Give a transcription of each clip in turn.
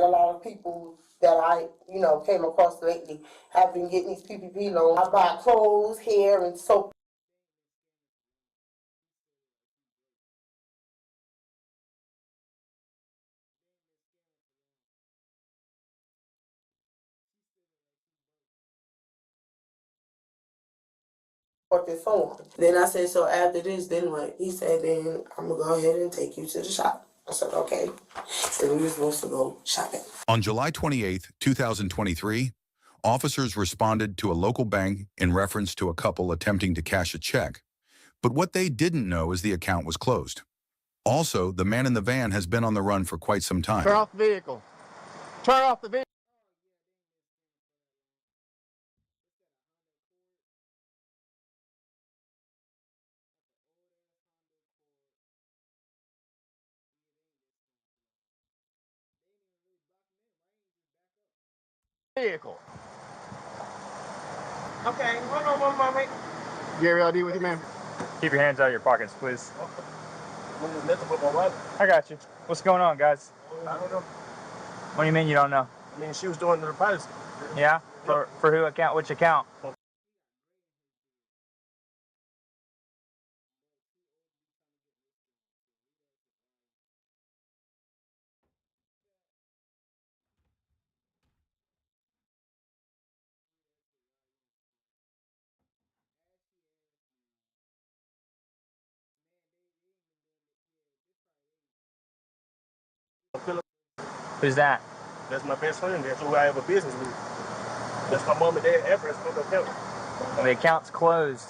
like a lot of people that I, came across lately have been getting these PPP loans. I buy clothes, hair, and soap. This on. Then I said, so after this, then what? He said, then I'm gonna go ahead and take you to the shop. I said, okay. So we were supposed to go shopping. On July 28th, 2023, officers responded to a local bank in reference to a couple attempting to cash a check. But what they didn't know is the account was closed. Also, the man in the van has been on the run for quite some time. Turn off the vehicle. Turn off the vehicle. Vehicle. Okay, hold on one moment. Gary, ID with you, man. Keep your hands out of your pockets, please. I got you. What's going on, guys? I don't know. What do you mean you don't know? I mean, she was doing the deposit. Yeah? For who account? Which account? Who's that? That's my best friend. That's who I have a business with. That's my mom and dad address on the account. The account's closed.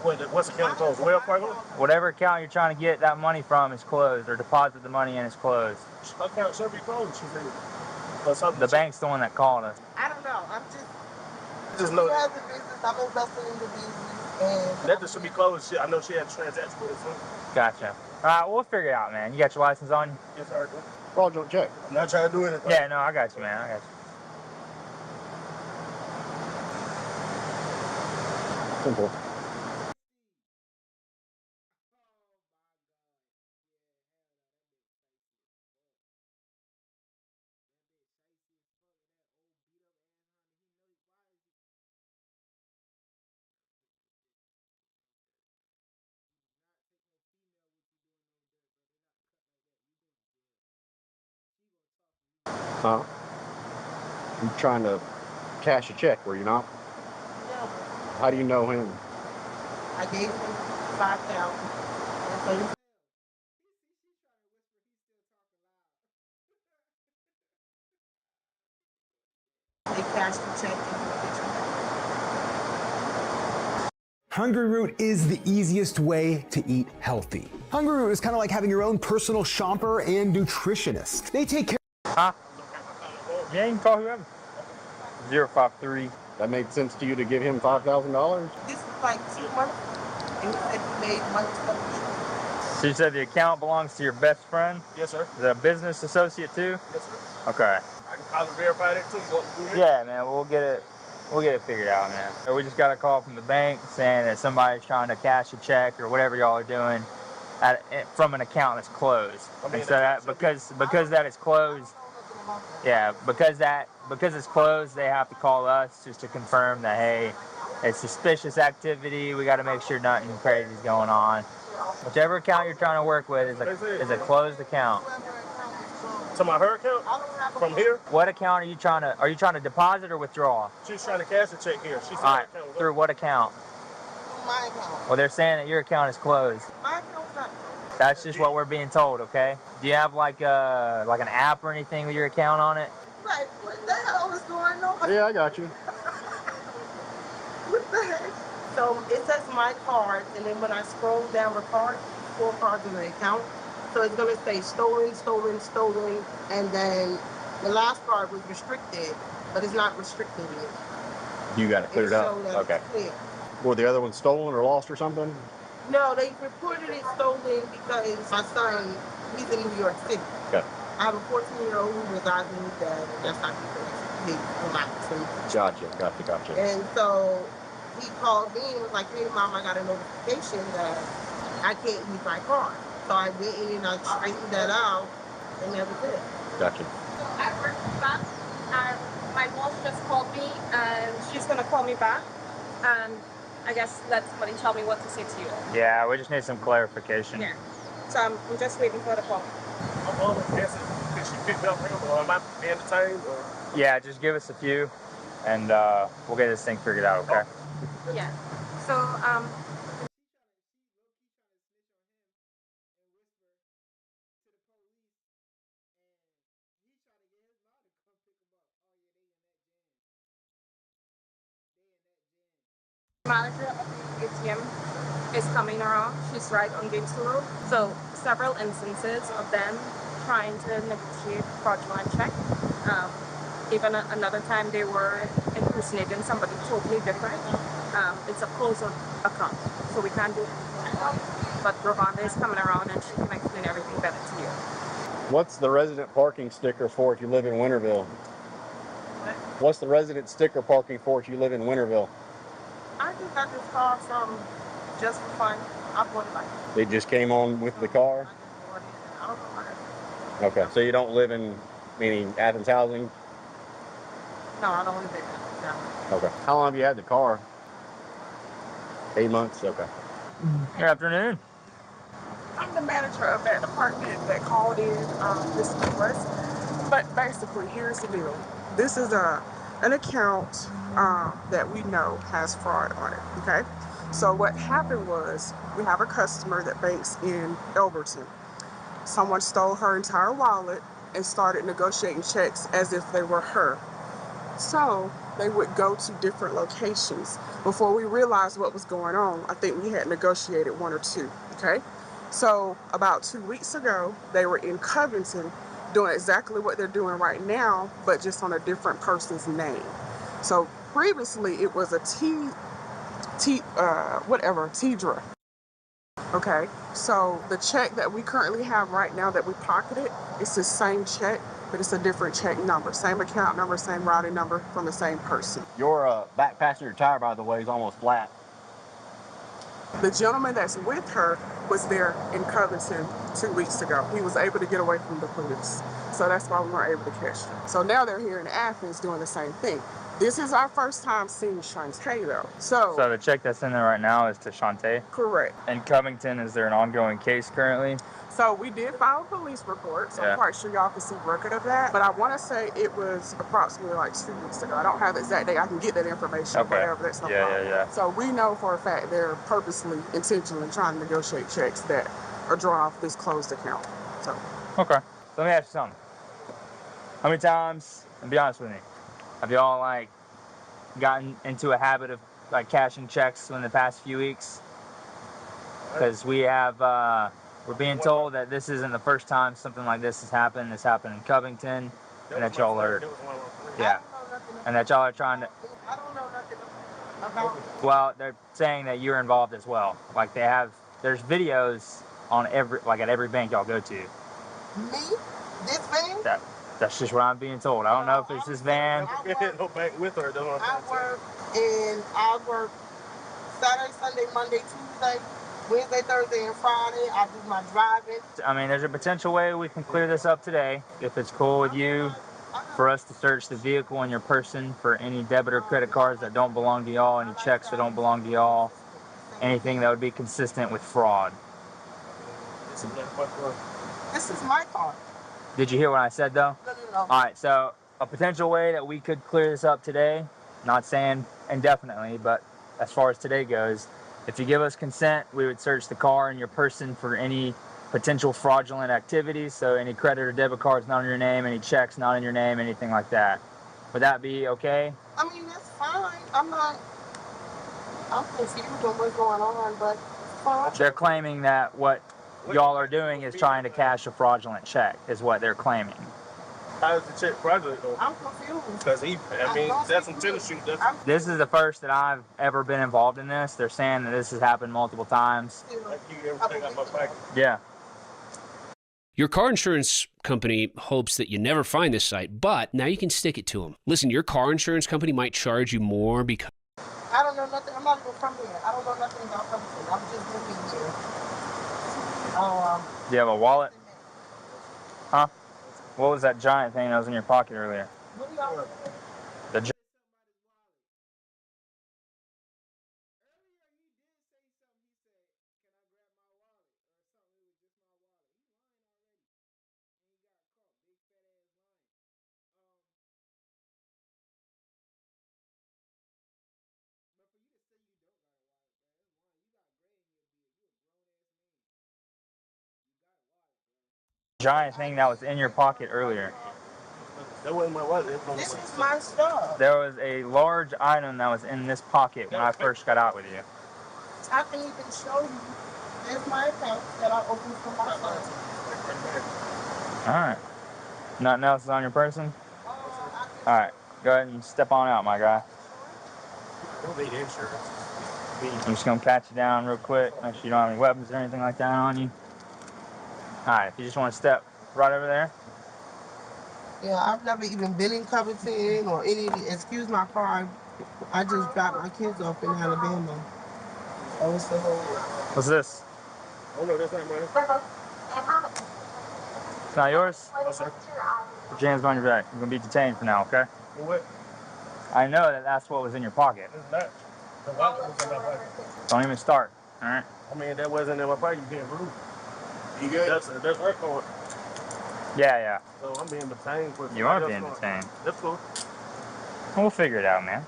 What's the account closed? Well, Farquaad? Whatever account you're trying to get that money from is closed, or deposit the money in is closed. Account should be closed, she said. The bank's the one that called us. I don't know. I'm just know she has a business. I'm investing in the business, and that should be closed. I know she had transactions with us. Gotcha. All right, we'll figure it out, man. You got your license on you? Yes, sir. Fraudulent check. I'm not trying to do anything. Yeah, no, I got you, man. I got you. Simple. Huh? You trying to cash a check, were you not? no, How do you know him? I gave him 5,000. And so they cashed the check. Hungry Root is the easiest way to eat healthy. Hungry Root is kind of like having your own personal shopper and nutritionist. They take care. Huh? Yeah, you can call whoever. 053. That made sense to you to give him $5,000? This is like 2 months. And he said he made money stuff. So you said the account belongs to your best friend? Yes, sir. The business associate too? Yes, sir. Okay. I can call and verify that too. Yeah, man, we'll get it figured out, man. So we just got a call from the bank saying that somebody's trying to cash a check or whatever y'all are doing from an account that's closed. And so that because that is closed, yeah, because it's closed, they have to call us just to confirm that, hey, it's suspicious activity. We got to make sure nothing crazy is going on. Whichever account you're trying to work with is a closed account. To my her account? From here? What account are you trying to deposit or withdraw? She's trying to cash a check here. She's all right, through what account? My account. Well, they're saying that your account is closed. My account's not closed. That's just what we're being told, okay? Do you have like an app or anything with your account on it? Right. What the hell is going on? Yeah, I got you. What the heck? So it says my card, and then when I scroll down the card, 4 cards in the account. So it's gonna say stolen, stolen, stolen, and then the last card was restricted, but it's not restricted yet. You got it cleared up? Okay. Clear. Were the other ones stolen or lost or something? No, they reported it stolen because my son, he's in New York City. Okay. I have a 14-year-old who resides with his dad, and that's not his relaxing. Gotcha. And so he called me and was like, hey, Mom, I got a notification that I can't use my card. So I went in and I straightened that out, and that was it. Gotcha. I work back, and my boss just called me, and she's gonna call me back, and I guess let somebody tell me what to say to you. Yeah, we just need some clarification. Yeah. So I'm just waiting for the call. I'm almost guessing if she picked up him or am I being entertained or Yeah, just give us a few, and we'll get this thing figured out, okay? Yeah. So manager of the ATM is coming around. She's right on Gate 2. So several instances of them trying to negotiate fraudulent check. Even another time they were impersonating somebody totally different. It's a closed account, so we can't do anything about it. But Ravonda is coming around and she can explain everything better to you. What's the resident parking sticker for if you live in Winterville? What's the resident sticker parking for if you live in Winterville? I just got this car from just for fun. I bought it like They just came on with the car? I just bought it. I don't know why. Okay. So you don't live in, meaning Athens housing? No, I don't want to do that. No. Okay. How long have you had the car? 8 months? Okay. Good afternoon. I'm the manager of that department that called in this request. But basically, here's the deal. This is an account that we know has fraud on it, okay? So what happened was we have a customer that banks in Elberton. Someone stole her entire wallet and started negotiating checks as if they were her. So they would go to different locations. Before we realized what was going on, I think we had negotiated one or two, okay? So about 2 weeks ago, they were in Covington doing exactly what they're doing right now, but just on a different person's name. So previously it was a Tidra. Okay, so the check that we currently have right now that we pocketed, it's the same check, but it's a different check number. Same account number, same routing number from the same person. Your back passenger tire, by the way, is almost flat. The gentleman that's with her was there in Covington 2 weeks ago. He was able to get away from the police. So that's why we weren't able to catch him. So now they're here in Athens doing the same thing. This is our first time seeing Shantae though. So the check that's in there right now is to Shantae. Correct. In Covington, is there an ongoing case currently? So we did file a police report, so Yeah. I'm quite sure y'all can see record of that. But I want to say it was approximately like 2 weeks ago. I don't have the exact date. I can get that information. Okay. Whatever, that's no problem. Yeah. So we know for a fact they're purposely, intentionally trying to negotiate checks that are drawn off this closed account. So Okay. So let me ask you something. How many times, and be honest with me, have y'all like gotten into a habit of like cashing checks in the past few weeks? Because we have, we're being told that this isn't the first time something like this has happened. This happened in Covington, and that y'all are, yeah, and that y'all are trying to. I don't know nothing about it. Well, they're saying that you're involved as well. Like they have, there's videos on at every bank y'all go to. Me? This van? That's just what I'm being told. I don't know if it's this van. I've been in no bank with her. That's what I'm trying to tell you. I work Saturday, Sunday, Monday, Tuesday, Wednesday, Thursday, and Friday. I do my driving. I mean, there's a potential way we can clear this up today, if it's cool with you, for us to search the vehicle and your person for any debit or credit cards that don't belong to y'all, any checks that don't belong to y'all, anything that would be consistent with fraud. This is my car. Did you hear what I said though? No. All right, so a potential way that we could clear this up today, not saying indefinitely, but as far as today goes, if you give us consent, we would search the car and your person for any potential fraudulent activities, so any credit or debit cards not in your name, any checks not in your name, anything like that. Would that be okay? I mean, that's fine. I'm confused on what's going on, but it's fine. They're claiming that what y'all are doing is trying to cash a fraudulent check, is what they're claiming. How is the check fraudulent though? I'm confused. Because that's some tennis shoes. This is the first that I've ever been involved in this. They're saying that this has happened multiple times. Like you ever take out my package. Yeah. Your car insurance company hopes that you never find this site, but now you can stick it to them. Listen, your car insurance company might charge you more because... I don't know nothing. I'm not even from here. I don't know nothing about Covington. I'm just living here. Do you have a wallet? Huh? What was that giant thing that was in your pocket earlier? What do y'all The gi- giant thing that was in your pocket earlier. That wasn't my wallet. This is my stuff. There was a large item that was in this pocket when I first got out with you. I can even show you. There's my account that I opened for my son. All right. Nothing else is on your person? All right. Go ahead and step on out, my guy. Don't need insurance. I'm just going to pat you down real quick. Make sure you don't have any weapons or anything like that on you. All right. If you just want to step right over there. Yeah, I've never even been in Covington or any. Excuse my car. I just dropped my kids off in Alabama. Oh, so. What's this? Oh no, that's not mine. It's not yours? No, sir. Put your hands behind your back. You're going to be detained for now, okay? For what? I know that that's what was in your pocket. It's not. The wallet was in my pocket. Don't even start. All right? I mean, that wasn't in my pocket. You can't prove. You good? That's her card. Yeah. So I'm being detained for. You are being detained. That's cool. We'll figure it out, man.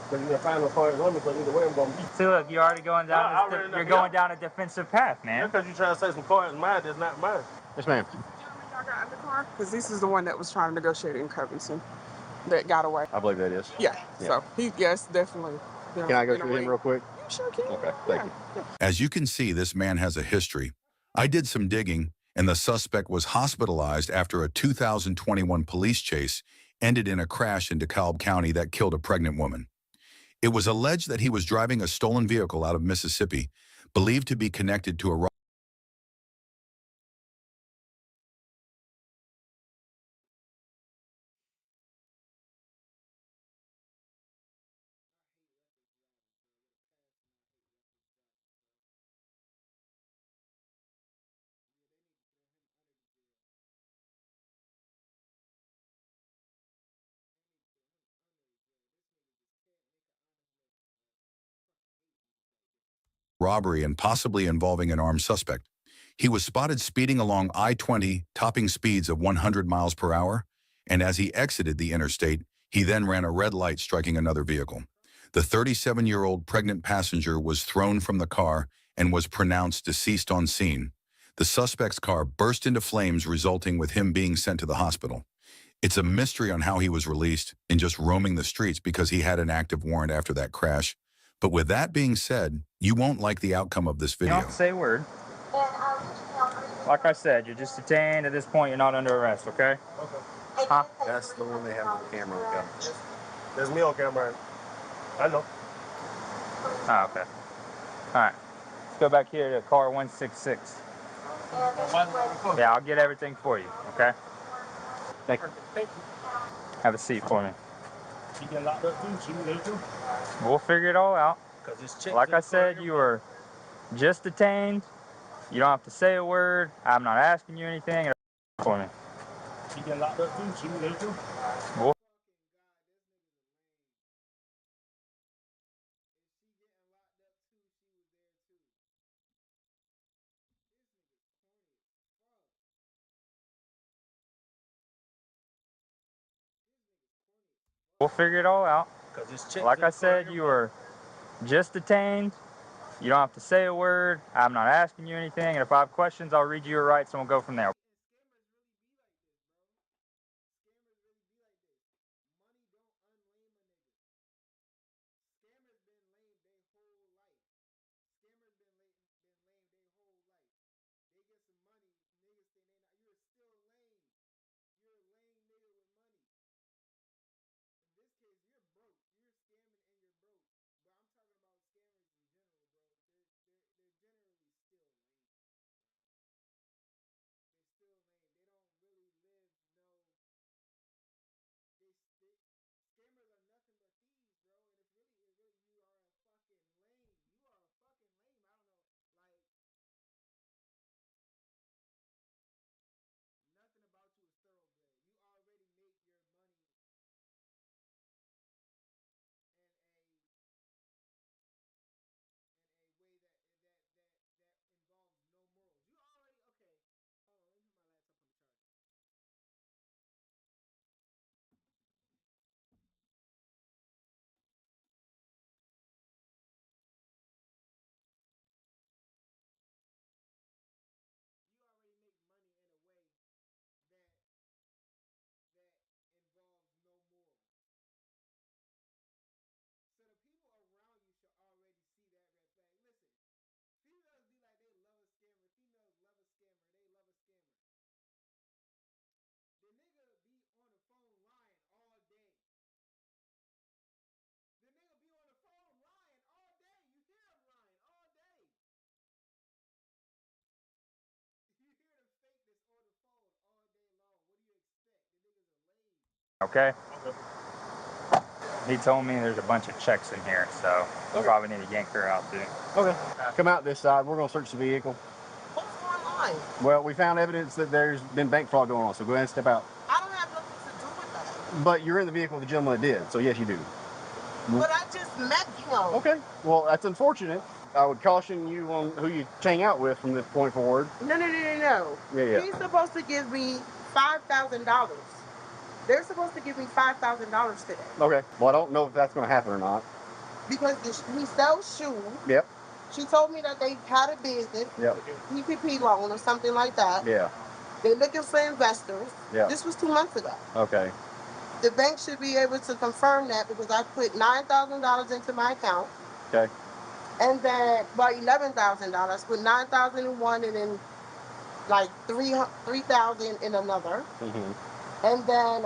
But you're fine as far as women, so either way I'm gonna be. See, look, you're already going down. You're going down a defensive path, man. Because you trying to say some cards mine that's not mine. Yes, ma'am. Y'all got in the car? Because this is the one that was trying to negotiate in Covington that got away. I believe that is. Yeah. So yes, definitely. Can I go through him real quick? You sure can. Okay, thank you. As you can see, this man has a history. I did some digging, and the suspect was hospitalized after a 2021 police chase ended in a crash in DeKalb County that killed a pregnant woman. It was alleged that he was driving a stolen vehicle out of Mississippi, believed to be connected to a robbery and possibly involving an armed suspect. He was spotted speeding along I-20, topping speeds of 100 miles per hour, and as he exited the interstate, he then ran a red light, striking another vehicle. The 37-year-old pregnant passenger was thrown from the car and was pronounced deceased on scene. The suspect's car burst into flames, resulting with him being sent to the hospital. It's a mystery on how he was released and just roaming the streets because he had an active warrant after that crash. But with that being said, you won't like the outcome of this You video. don't have to say a word. Like I said, you're just detained. At this point, you're not under arrest, okay? Okay. Huh? That's the one they have on the camera. There's me on camera. I know. Oh, okay. All right. Let's go back here to car 166. Yeah, I'll get everything for you, okay? Thank you. Thank you. Have a seat for me. You get locked up too? She live too? We'll figure it all out. Because it's checked. Like I said, you were just detained. You don't have to say a word. I'm not asking you anything. For me. You get locked up too? She live too? We'll figure it all out. Because it's checked. Like I said, you were just detained. You don't have to say a word. I'm not asking you anything. And if I have questions, I'll read you your rights and we'll go from there. Okay? He told me there's a bunch of checks in here, so we'll probably need to yank her out too. Okay. Come out this side. We're going to search the vehicle. What's going on? Well, we found evidence that there's been bank fraud going on, so go ahead and step out. I don't have nothing to do with that. But you're in the vehicle with the gentleman that did, so yes, you do. But I just met him. Okay. Well, that's unfortunate. I would caution you on who you hang out with from this point forward. No. Yeah. He's supposed to give me $5,000. They're supposed to give me $5,000 today. Okay. Well, I don't know if that's going to happen or not. Because he sells shoes. Yep. She told me that they had a business, Yep. PPP loan or something like that. Yeah. They're looking for investors. Yeah. This was 2 months ago. Okay. The bank should be able to confirm that because I put $9,000 into my account. Okay. And then, well, $11,000. Put 9,000 in one and then like 3,000 in another. Mm-hmm. And then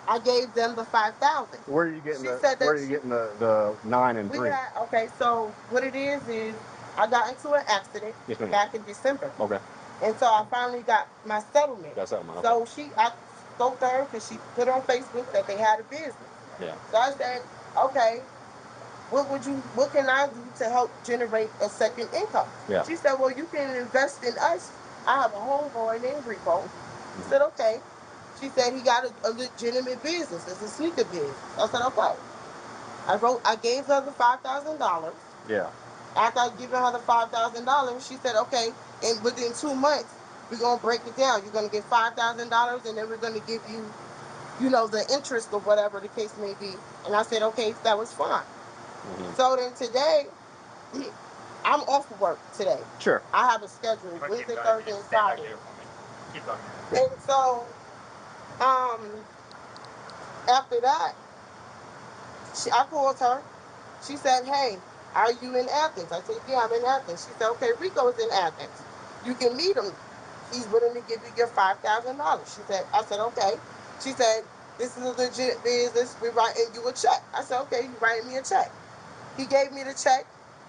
I gave them the 5,000. Where are you getting the 9 and 3? Okay, so what it is I got into an accident back in December. Okay. And so I finally got my settlement. Got settlement. So I spoke to her because she put on Facebook that they had a business. Yeah. So I said, okay, what can I do to help generate a second income? Yeah. She said, well, you can invest in us. I have a homeboy named Rico. I said, okay. She said he got a legitimate business. It's a sneaker business. I said, okay. I gave her the $5,000. Yeah. After I given her the $5,000, she said, okay, and within 2 months, we're going to break it down. You're going to get $5,000 and then we're going to give you, the interest or whatever the case may be. And I said, okay, that was fine. Mm-hmm. So then today, I'm off of work today. Sure. I have a schedule, Wednesday, Thursday, and Friday. And so, after that, I called her. She said, hey, are you in Athens? I said, yeah, I'm in Athens. She said, okay, Rico's in Athens. You can meet him. He's willing to give you your $5,000. I said, okay. She said, this is a legit business. We're writing you a check. I said, okay, you writing me a check. He gave me the check.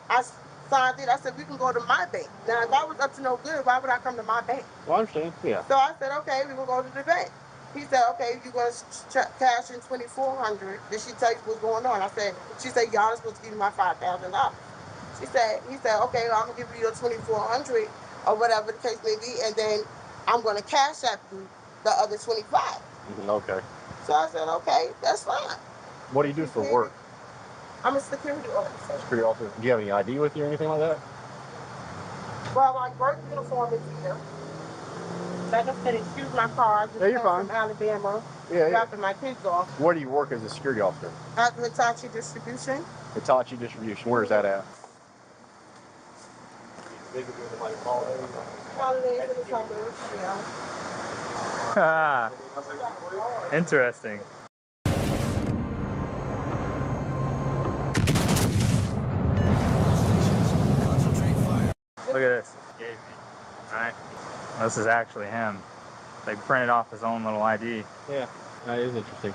I signed it. I said, we can go to my bank. Now, if I was up to no good, why would I come to my bank? Well, I understand. Yeah. So I said, okay, we will go to the bank. He said, okay, you're going to cash in $2,400. Did she tell you what's going on? She said, y'all are supposed to give me my $5,000. He said, okay, well, I'm going to give you your $2,400 or whatever the case may be, and then I'm going to cash app you the other 25. Okay. So I said, okay, that's fine. What do you do for work? I'm a security officer. Security officer. Do you have any ID with you or anything like that? Well, my work uniform is here. Like I said, excuse my car. I just Yeah, you're fine. From Alabama. Yeah. Dropping my kids off. Where do you work as a security officer? At Hitachi Distribution. Hitachi Distribution. Where is that at? Holidays in the summer. Yeah. Ah, interesting. Look at this. Alright. This is actually him. They printed off his own little ID. Yeah, that is interesting.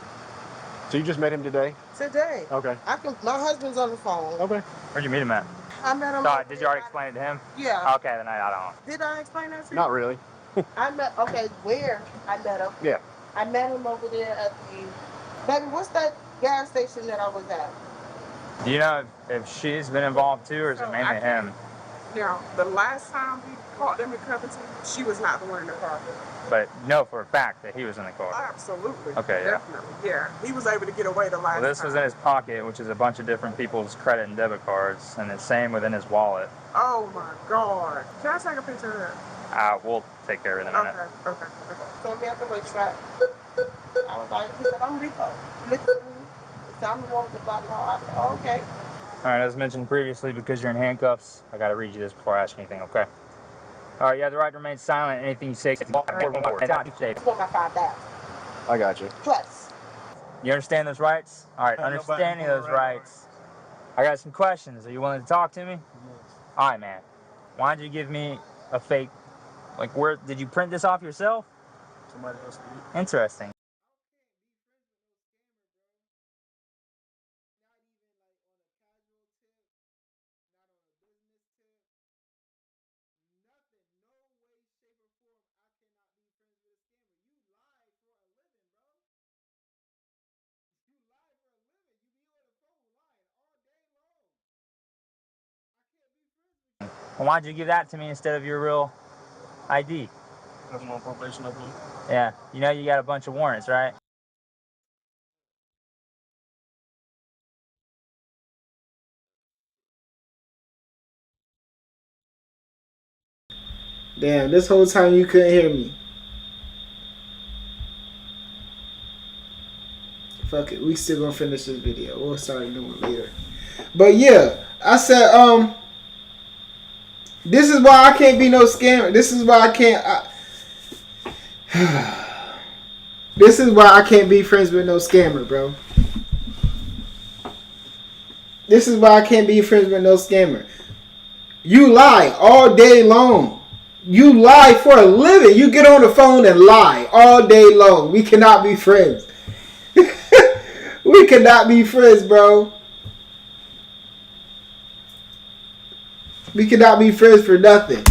So you just met him today? Today. Okay. My husband's on the phone. Okay. Where'd you meet him at? I met him. Did you already explain it to him? Yeah. Okay, then I don't. Did I explain that to you? Not really. Where I met him? Yeah. I met him over there at baby, what's that gas station that I was at? Do you know if she's been involved too, or is it mainly him? Now, the last time we caught them in Covington, she was not the one in the car. But you know for a fact that he was in the car. Absolutely. Okay, yeah. Definitely. Yeah. He was able to get away the last time. Well, this was in his pocket, which is a bunch of different people's credit and debit cards, and the same within his wallet. Oh my God. Can I take a picture of that? We'll take care of it in a minute. Okay. So me at the racetrack. I was like, he said, I'm Rico. He looked at me. He said, I'm the one with the black car. I said, oh, okay. All right, as mentioned previously, because you're in handcuffs, I got to read you this before I ask anything, okay? All right, you have the right to remain silent. Anything you say. You want my 5,000. I got you. Plus. You understand those rights? All right, understanding those rights. I got some questions. Are you willing to talk to me? Yes. All right, man. Why did you give me a fake? Like, where did you print this off yourself? Somebody else did. Interesting. Well, why'd you give that to me instead of your real ID? Because I'm on probation, I believe. Yeah, you know you got a bunch of warrants, right? Damn, this whole time you couldn't hear me. Fuck it, we still gonna finish this video. We'll start doing it later. But yeah, I said, this is why I can't be no scammer. This is why I can't. This is why I can't be friends with no scammer, bro. This is why I can't be friends with no scammer. You lie all day long. You lie for a living. You get on the phone and lie all day long. We cannot be friends. We cannot be friends, bro. We cannot be friends for nothing.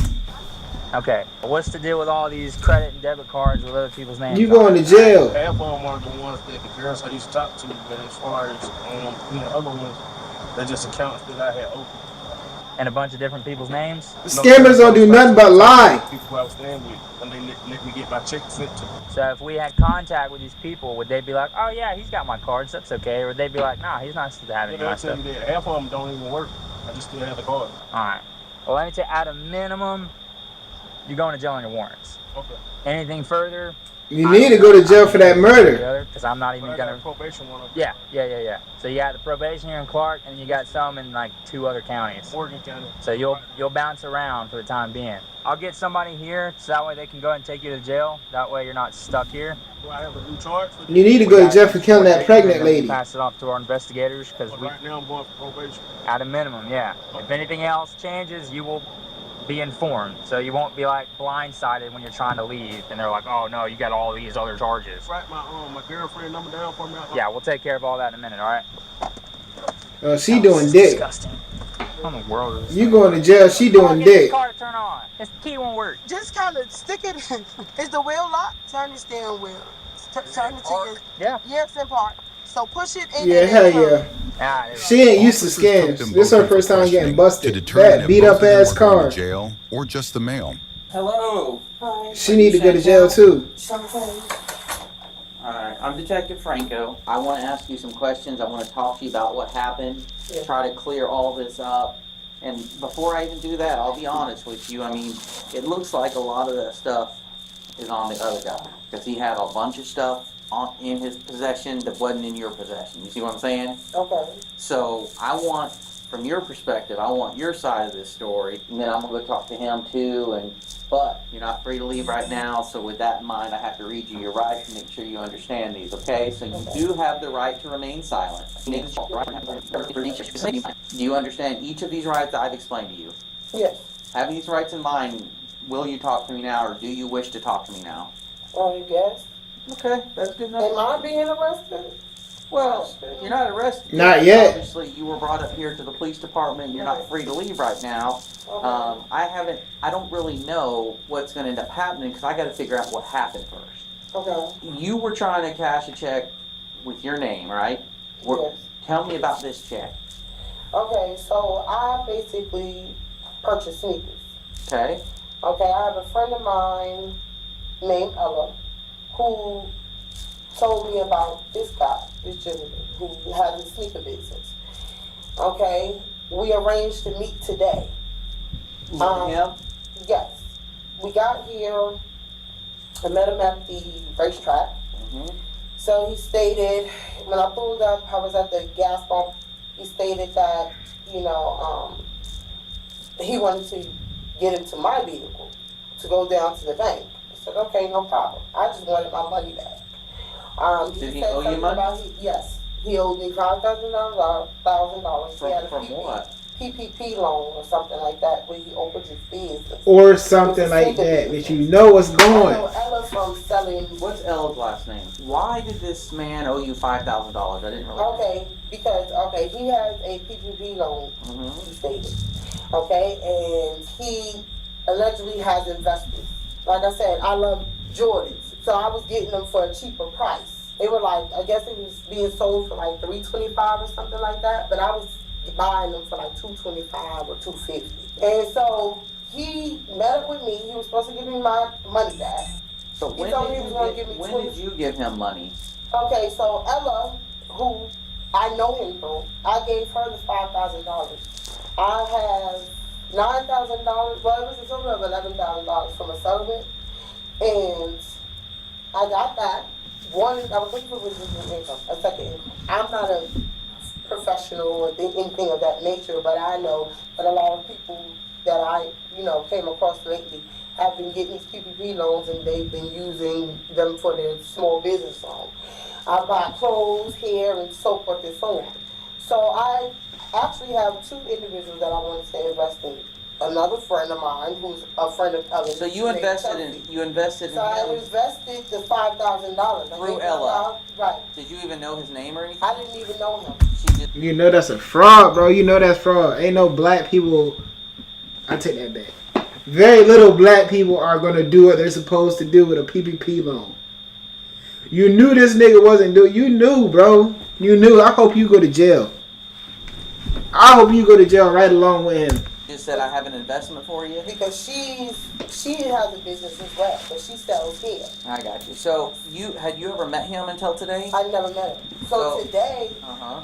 Okay. What's the deal with all these credit and debit cards with other people's names? You going to jail. Half of them are the ones that the girls I used to talk to, but as far as other ones, they're just accounts that I had open. And a bunch of different people's names? Scammers don't do nothing but lie. People I was staying with, and they let me get my check sent to them. So if we had contact with these people, would they be like, oh yeah, he's got my cards, that's okay? Or would they be like, nah, he's not supposed to have any of my stuff? You that half of them don't even work. I just still have the card. Alright. Well, let me tell you, at a minimum, you're going to jail on your warrants. Okay. Anything further? You need to go to jail for that murder. Because I'm not even gonna. Probation one. Yeah. So you got the probation here in Clark, and you got some in like 2 other counties. Morgan County. So you'll bounce around for the time being. I'll get somebody here, so that way they can go ahead and take you to jail. That way you're not stuck here. Do I have a new charge? You need to go to jail for killing that pregnant lady. Pass it off to our investigators because right now I'm going for probation. At a minimum, yeah. If anything else changes, you will be informed, so you won't be like blindsided when you're trying to leave and they're like, oh no, you got all these other charges. Write my girlfriend number down for me. Yeah, we'll take care of all that in a minute. All right. She doing dick. Disgusting. What in the world is you going to jail? She doing dick. Car to turn on. This key won't work. Just kind of stick it in. Is the wheel locked? Turn the steering wheel. Turn it to your. Yeah. Yes, in park. So push it in. Yeah, hell yeah. She ain't used to scams. This is her first time getting busted. That beat up ass car. Jail or just the mail. Hello. Hi. She need to go to jail too. Alright, I'm Detective Franco. I want to ask you some questions. I want to talk to you about what happened. Yeah. Try to clear all this up. And before I even do that, I'll be honest with you. I mean, it looks like a lot of that stuff is on the other guy. Because he had a bunch of stuff in his possession that wasn't in your possession. You see what I'm saying? Okay. So I want, from your perspective, I want your side of this story, and then I'm gonna go talk to him too. But you're not free to leave right now. So with that in mind, I have to read you your rights and make sure you understand these. Okay? So you do have the right to remain silent. Do you understand each of these rights that I've explained to you? Yes. Having these rights in mind, will you talk to me now, or do you wish to talk to me now? Yes. Okay, that's good enough. Am I being arrested? Well, you're not arrested. Not yet. Obviously, you were brought up here to the police department. You're not free to leave right now. I don't really know what's going to end up happening because I got to figure out what happened first. Okay. You were trying to cash a check with your name, right? Yes. Tell me about this check. Okay, so I basically purchased sneakers. Okay. Okay, I have a friend of mine named Ella who told me about this guy, this gentleman, who has a sneaker business. Okay, we arranged to meet today. Him? Yes. We got here, I met him at the racetrack. So he stated, when I pulled up, I was at the gas pump, he stated that, he wanted to get into my vehicle to go down to the bank. I said, okay, no problem. I just wanted my money back. Did he owe you money? Yes. He owed me $5,000. From what? PPP loan or something like that, where he opened his business. Or something like that, that you know what's going. I know Ella from selling. What's Ella's last name? Why did this man owe you $5,000? I didn't really know. Okay, because, he has a PPP loan, he stated. Okay, and he allegedly has investors. Like I said, I love Jordans, so I was getting them for a cheaper price. They were like, I guess it was being sold for like $325 or something like that, but I was buying them for like $225 or $250. And so he met up with me. He was supposed to give me my money back. So He told me he was going to give me when did you give him money? Okay, so Ella, who I know him through, I gave her the $5,000. I have $9,000. Well, it was a total of $11,000 from a settlement, and I got that. One, I was looking for residual income, a second income. I'm not a professional or anything of that nature, but I know that a lot of people that I, came across lately have been getting these PPP loans, and they've been using them for their small business loan. I buy clothes, hair, and so forth and so on. So I actually have two individuals that I want to invest in. Another friend of mine, who's a friend of others. So you invested in So I invested the $5,000 through Ella. Right. Did you even know his name or anything? I didn't even know him. You know that's a fraud, bro. You know that's fraud. Ain't no black people. I take that back. Very little black people are gonna do what they're supposed to do with a PPP loan. You knew this nigga wasn't doing. You knew, bro. You knew. I hope you go to jail. I hope you go to jail right along with him. Just said I have an investment for you. Because she has a business as well, but she sells hair. I got you. So had you ever met him until today? I never met him. So today,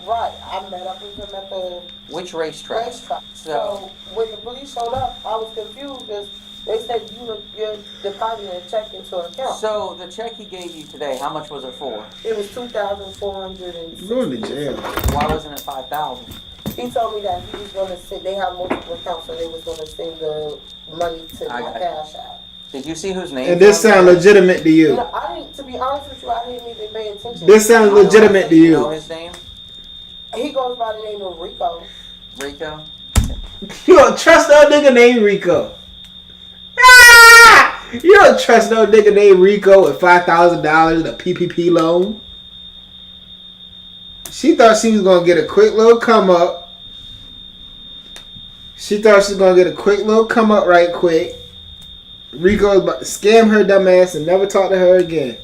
right, I met up with him at the which racetrack? So when the police showed up, I was confused because they said you're depositing a check into an account. So the check he gave you today, how much was it for? It was $2,460. Going to jail. Why wasn't it $5,000? He told me that he was going to send. They have multiple accounts, so they was going to send the money to my cash app. Did you see whose name? And this sound legitimate to you? I didn't. To be honest with you, I didn't even pay attention. This sounds legitimate to you? You know his name? He goes by the name of Rico. Rico? You don't trust no nigga named Rico. Ah! You don't trust no nigga named Rico with $5,000 in a PPP loan. She thought she was gonna get a quick little come up. She thought she was gonna get a quick little come up right quick. Rico was about to scam her dumb ass and never talk to her again.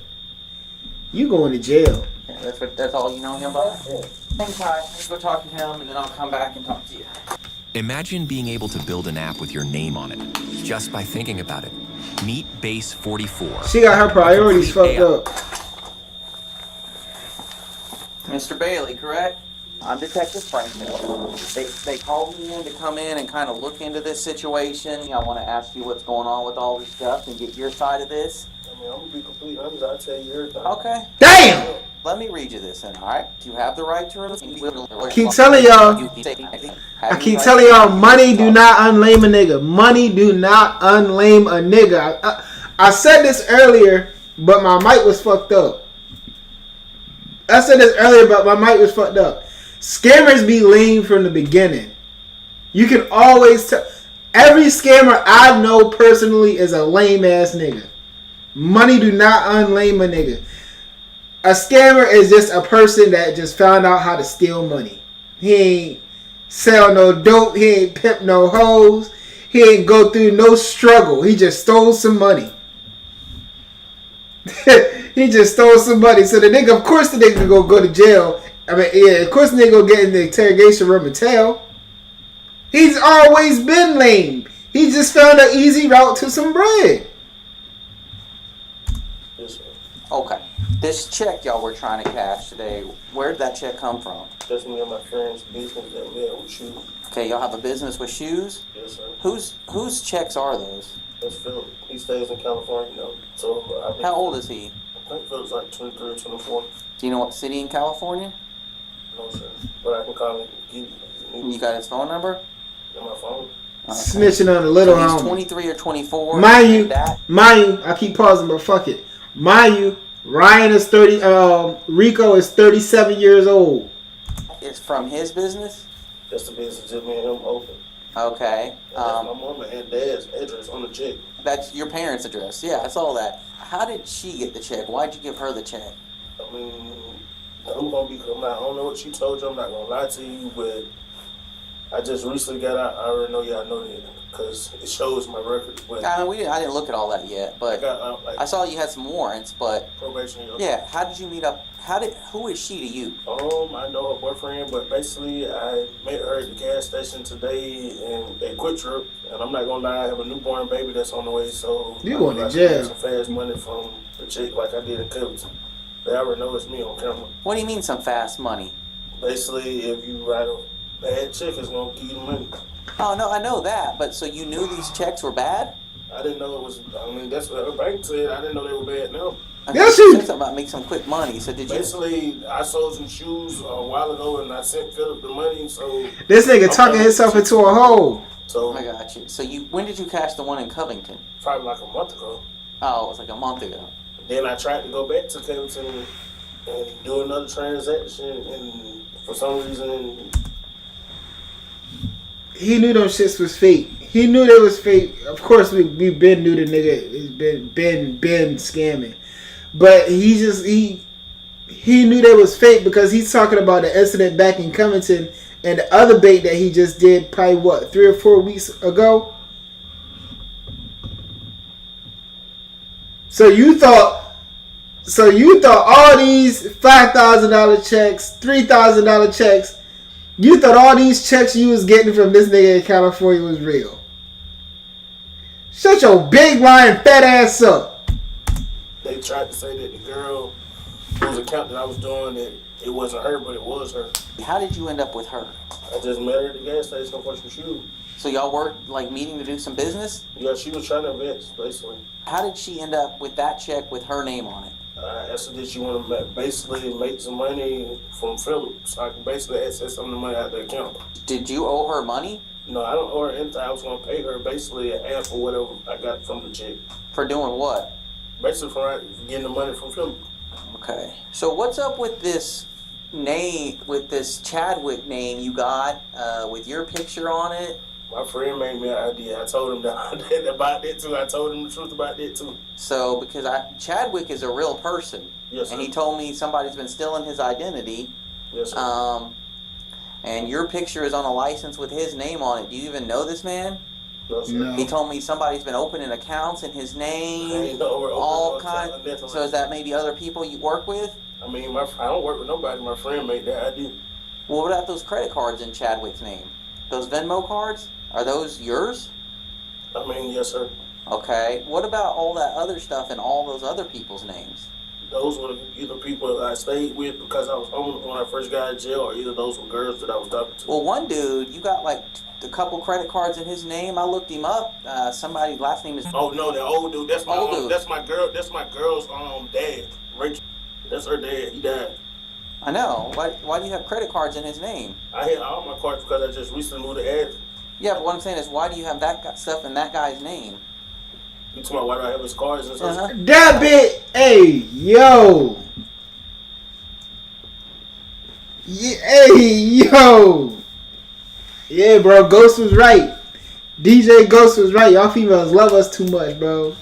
You going to jail. Yeah, that's all you know him about? Thanks, Ty. Let's go talk to him and then I'll come back and talk to you. Imagine being able to build an app with your name on it, just by thinking about it. Meet Base 44. She got her priorities fucked up. Mr. Bailey, correct? I'm Detective Franklin. They called me in to come in and kind of look into this situation. I want to ask you what's going on with all this stuff and get your side of this. I mean, I'm going to be completely honest. I'll tell you everything. Okay. Damn! Let me read you this then, all right? Do you have the right to remain? I keep telling y'all, money do not unlame a nigga. Money do not unlame a nigga. I said this earlier, but my mic was fucked up. Scammers be lame from the beginning. You can always tell. Every scammer I know personally is a lame ass nigga. Money do not unlame a nigga. A scammer is just a person that just found out how to steal money. He ain't sell no dope. He ain't pimp no hoes. He ain't go through no struggle. He just stole some money. He just stole some money. So the nigga, of course the nigga go to jail. I mean, yeah, of course the nigga go get in the interrogation room and tell. He's always been lame. He just found an easy route to some bread. Yes, sir. Okay. This check y'all were trying to cash today, where did that check come from? That's me and my friend's business that we have with shoes. Okay, y'all have a business with shoes? Yes, sir. Whose checks are those? That's Philip. He stays in California, So how old is he? I think Philip's like 23 or 24. Do you know what city in California? No, sir. But I can call him. You got his phone number? In my phone. Okay. Snitching on a little so he's homie. 23 or 24. Mind you, I keep pausing, but fuck it. Mind you, Ryan is 30. Rico is 37 years old. It's from his business? That's the business that me and him open. Okay. That's my mama and dad's address on the check. That's your parents' address. Yeah, I saw that. How did she get the check? Why'd you give her the check? I mean, I'm gonna be. I don't know what she told you. I'm not gonna lie to you, but I just recently got out. I already know y'all know that. because it shows my record. But I mean, I didn't look at all that yet, but I saw you had some warrants. But probation. Yeah, how did you meet up? Who is she to you? I know her boyfriend, but basically I met her at the gas station today and at Quick Trip. And I'm not gonna lie, I have a newborn baby that's on the way, so you going to jail? Some fast money from the chick like I did in Covington. They already know it's me on camera. What do you mean some fast money? Basically, if you write a bad check, it's gonna give you the money. Oh no, I know that, but so you knew these checks were bad? I didn't know it was. I mean, that's what her bank said. I didn't know they were bad. No. Yes, you said something about make some quick money. So did you? Basically, I sold some shoes a while ago, and I sent Philip the money. So this nigga talking himself into a hole. So I got you. So when did you cash the one in Covington? Probably like a month ago. Oh, it was like a month ago. Then I tried to go back to Covington and do another transaction, and for some reason, he knew those shits was fake. He knew they was fake. Of course, we been knew the nigga has been scamming, but he knew they was fake because he's talking about the incident back in Covington and the other bait that he just did probably 3 or 4 weeks ago. So you thought all these $5,000 checks, $3,000 checks, you thought all these checks you was getting from this nigga in California was real. Shut your big lying fat ass up. They tried to say that the girl whose account that I was doing, that it wasn't her, but it was her. How did you end up with her? I just met her at the gas station for some shoes. So y'all were like meeting to do some business? Yeah, she was trying to invest, basically. How did she end up with that check with her name on it? I asked her, did she want to basically make some money from Philip, so I could basically access some of the money out of the account. Did you owe her money? No, I don't owe her anything. I was going to pay her basically half or whatever I got from the check. For doing what? Basically for getting the money from Philip. Okay. So what's up with this name, with this Chadwick name you got with your picture on it? My friend made me an idea. I told him that about that too. I told him the truth about that too. So because Chadwick is a real person. Yes, sir. And he told me somebody's been stealing his identity. Yes, sir. And your picture is on a license with his name on it. Do you even know this man? No, sir. No. He told me somebody's been opening accounts in his name. I ain't know all kinds. So is that maybe other people you work with? I mean, I don't work with nobody. My friend made that idea. Well, what about those credit cards in Chadwick's name? Those Venmo cards? Are those yours? I mean, yes, sir. Okay. What about all that other stuff in all those other people's names? Those were either people I stayed with because I was homeless when I first got in jail, or either those were girls that I was talking to. Well, one dude, you got like a couple credit cards in his name. I looked him up. Somebody's last name is. Oh no, the old dude. That's my old dude. That's my girl. That's my girl's dad. Rachel. That's her dad. He died. I know. Why do you have credit cards in his name? I had all my cards because I just recently moved to address. Yeah, but what I'm saying is, why do you have that stuff in that guy's name? You talking about why do I have his cards and stuff? That bit, hey, yo. Yeah, hey, yo. Yeah, bro, Ghost was right. DJ Ghost was right. Y'all females love us too much, bro.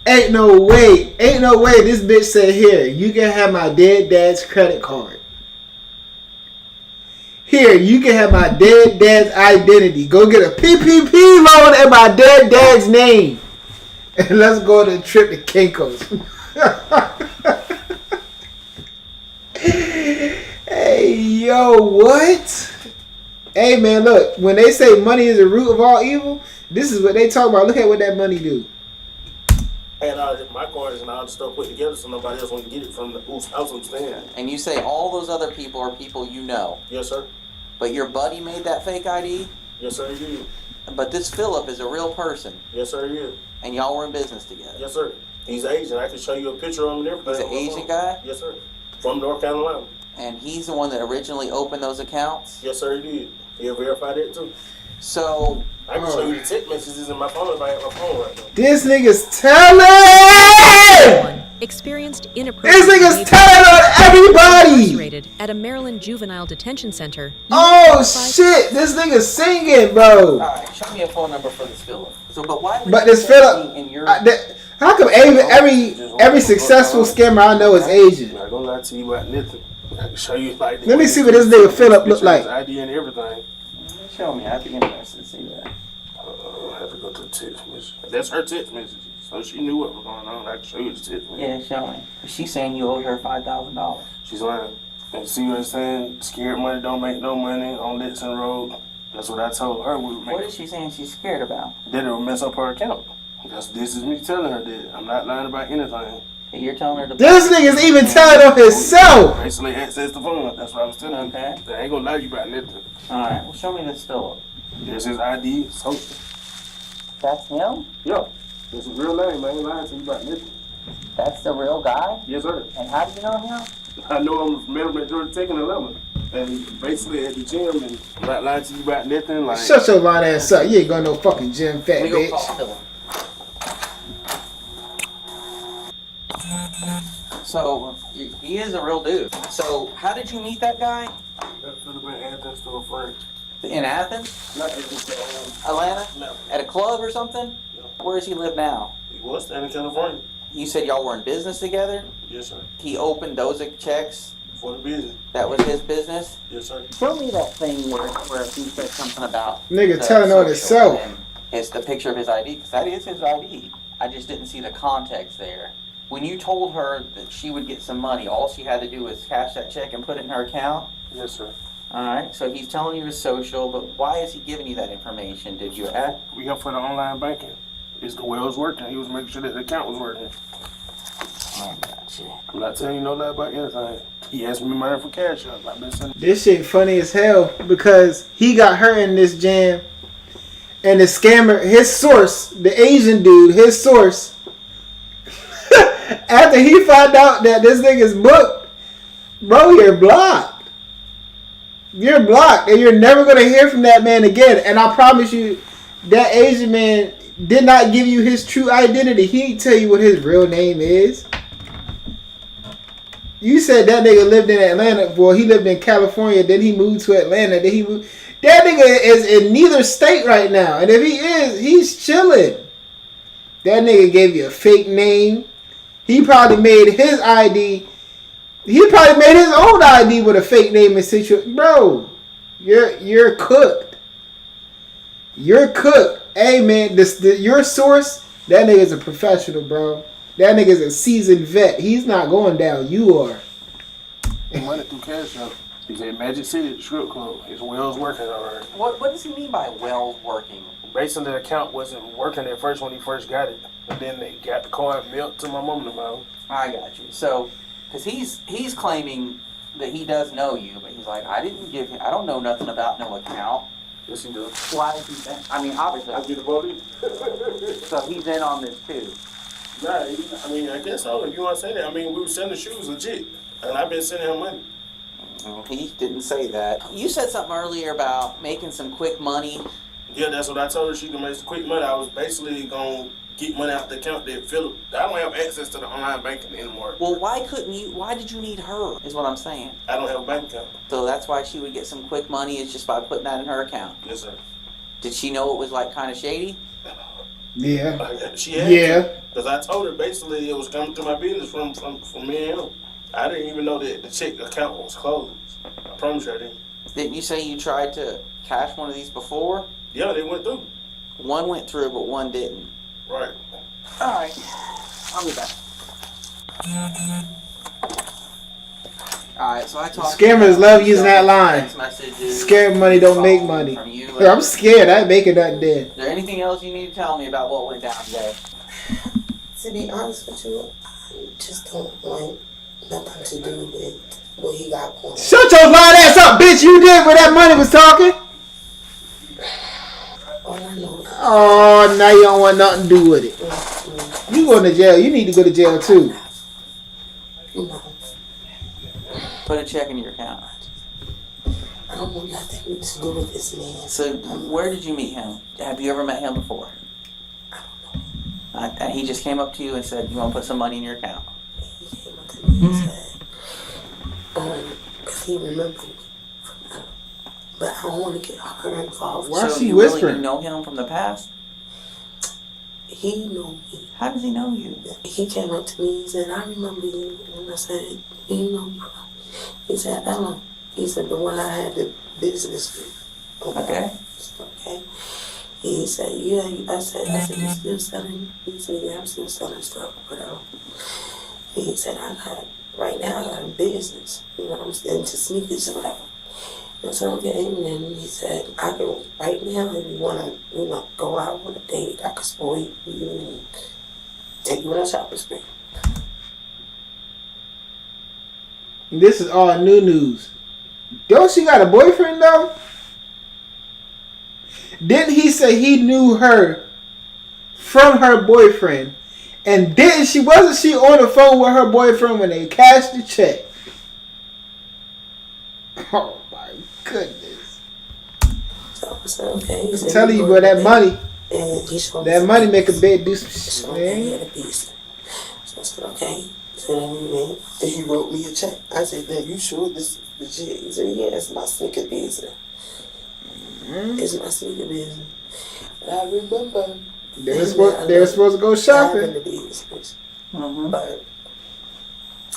Ain't no way this bitch said, here, you can have my dead dad's credit card. Here, you can have my dead dad's identity. Go get a PPP loan in my dead dad's name. And let's go on a trip to Kinko's. Hey, yo, what? Hey, man, look. When they say money is the root of all evil, this is what they talk about. Look at what that money do. And my cards and all the stuff put together so nobody else want to get it from whose house I'm staying at. And you say all those other people are people you know. Yes, sir. But your buddy made that fake ID? Yes, sir, he did. But this Philip is a real person. Yes, sir, he is. And y'all were in business together? Yes, sir. He's Asian. I can show you a picture of him and everything. He's an Asian guy? Yes, sir. From North Carolina. And he's the one that originally opened those accounts? Yes, sir, he did. He'll verify that, too. So... I can show you the text messages in my phone if I have my phone right now. This nigga's telling! Experienced inappropriate. This nigga's telling on everybody! Incarcerated at a Maryland juvenile detention center. Oh shit! This nigga's singing, bro. Alright, show me a phone number for this Philip. So, but why? But this Philip, how come every successful scammer I know is Asian? I'm not gonna lie to you about nothing. I can show you like. Let me see what this nigga Philip look like. ID and everything. Show me. I'd be interested to see that. text message. That's her text message. So she knew what was going on. I can show you the text message. Yeah, show me. She's saying you owed her $5,000. She's lying. And see what I'm saying? Scared money don't make no money on Litson Road. That's what I told her we would make. What is she saying she's scared about? That it would mess up her account. This is me telling her that. I'm not lying about anything. You're telling her to... This nigga's even telling on himself. Basically access the phone. That's what I was telling her. Okay. I ain't gonna lie to you about nothing. Alright, well show me this Philip. There's his ID, social. That's him? Yeah. It's a real name. I ain't lying to you about nothing. That's the real guy? Yes, sir. And how do you know him? I know him from Middleman, Georgia Tech in 11. And basically at the gym, and I'm not lying to you about nothing. Like, Shut your lying ass up. You ain't going to no fucking gym, fat We go bitch. call Philip. So, he is a real dude. So, how did you meet that guy? That could have been Athens to a friend. In Athens? Not Athens, Atlanta? No. At a club or something? No. Where does he live now? He was staying in California. You said y'all were in business together? Yes, sir. He opened those checks? For the business. That was his business? Yes, sir. Show me that thing where he said something about... Nigga the telling on social himself. and It's the picture of his ID, because that is his ID. I just didn't see the context there. When you told her that she would get some money, all she had to do was cash that check and put it in her account? Yes, sir. Alright, so he's telling you his social, but why is he giving you that information? Did you ask? We help for the online banking. It's the way it was working. He was making sure that the account was working. I got you. I'm not telling you no lie about anything. He asked me money for cash up. I've been sending. This shit funny as hell because he got her in this jam. And the scammer, his source, the Asian dude, his source, after he found out that this nigga's booked, bro, you're blocked. You're blocked and you're never going to hear from that man again. And I promise you, that Asian man did not give you his true identity. He didn't tell you what his real name is. You said that nigga lived in Atlanta. Well, he lived in California. Then he moved to Atlanta. Then he moved. That nigga is in neither state right now. And if he is, he's chilling. That nigga gave you a fake name. He probably made his ID. He probably made his own ID with a fake name and situation. Bro, you're cooked. You're cooked. Hey man, your source, that nigga's a professional, bro. That nigga's a seasoned vet. He's not going down. You are. Money through cash up. He's at Magic City strip club. His well's working already. What does he mean by well working? Basically, the account wasn't working at first when he first got it. And then they got the card mailed to my mom and my house. I got you. So, because he's claiming that he does know you, but he's like, I don't know nothing about no account. Yes, he does. Why is he saying? I mean, obviously. I get a vote. So he's in on this too. Nah, I mean, I guess so. If you want to say that. I mean, we were selling shoes legit. And I've been sending him money. He didn't say that. You said something earlier about making some quick money. Yeah, that's what I told her. She could make some quick money. I was basically going to get money out the account that Philip. I don't have access to the online banking anymore. Well, why did you need her, is what I'm saying. I don't have a bank account. So that's why she would get some quick money, is just by putting that in her account. Yes, sir. Did she know it was like kind of shady? Yeah. She had to. Because I told her basically it was coming through my business from me and him. I didn't even know that the check account was closed. I promise you I didn't. Didn't you say you tried to cash one of these before? Yeah, they went through. One went through, but one didn't. Right. All right. I'll be back. All right, so I talked. Scammers love using that line. Text messages, Scared money don't make money. from you. I'm scared. I ain't making nothing dead. Is there anything else you need to tell me about what went down today? To be honest with you, I just don't want nothing to do with what he got going on. Shut your lying ass up, bitch. You did where that money was talking. All I know is Oh, now you don't want nothing to do with it. You going to jail. You need to go to jail too. no, Put a check in your account. I don't want nothing to do with this man. So, where did you meet him? Have you ever met him before? And he just came up to you and said, "You want to put some money in your account?" He came up to me and said, because he remembered me. But I don't want to get her involved. Why So she you whispering? really know him from the past? He knew me. How does he know you? He came up to me and said, I remember you. And I said, you know me. He said, Ella. He said, the one I had the business with. Okay. Okay. He said, yeah. I said, you still selling? He said, yeah, I'm still selling stuff. But he said, right now I got a business. You know, I'm into sneakers or whatever. I said, okay. And then he said, I can, right now, if you want to, go out on a date, I can spoil you and take you on a shopping spree. This is all new news. Don't she got a boyfriend though? Didn't he say he knew her from her boyfriend? And wasn't she on the phone with her boyfriend when they cashed the check? Oh my goodness. So I said, okay. I'm telling you, bro, that money. And he showed that me money make a bed do some shit, man. He had a piece. So I said, okay. So then he wrote me a check. I said, "Then you sure this is legit?" He said, "Yeah, it's my sneaker business. It's my sneaker business." And I remember they were supposed to go shopping. The business. But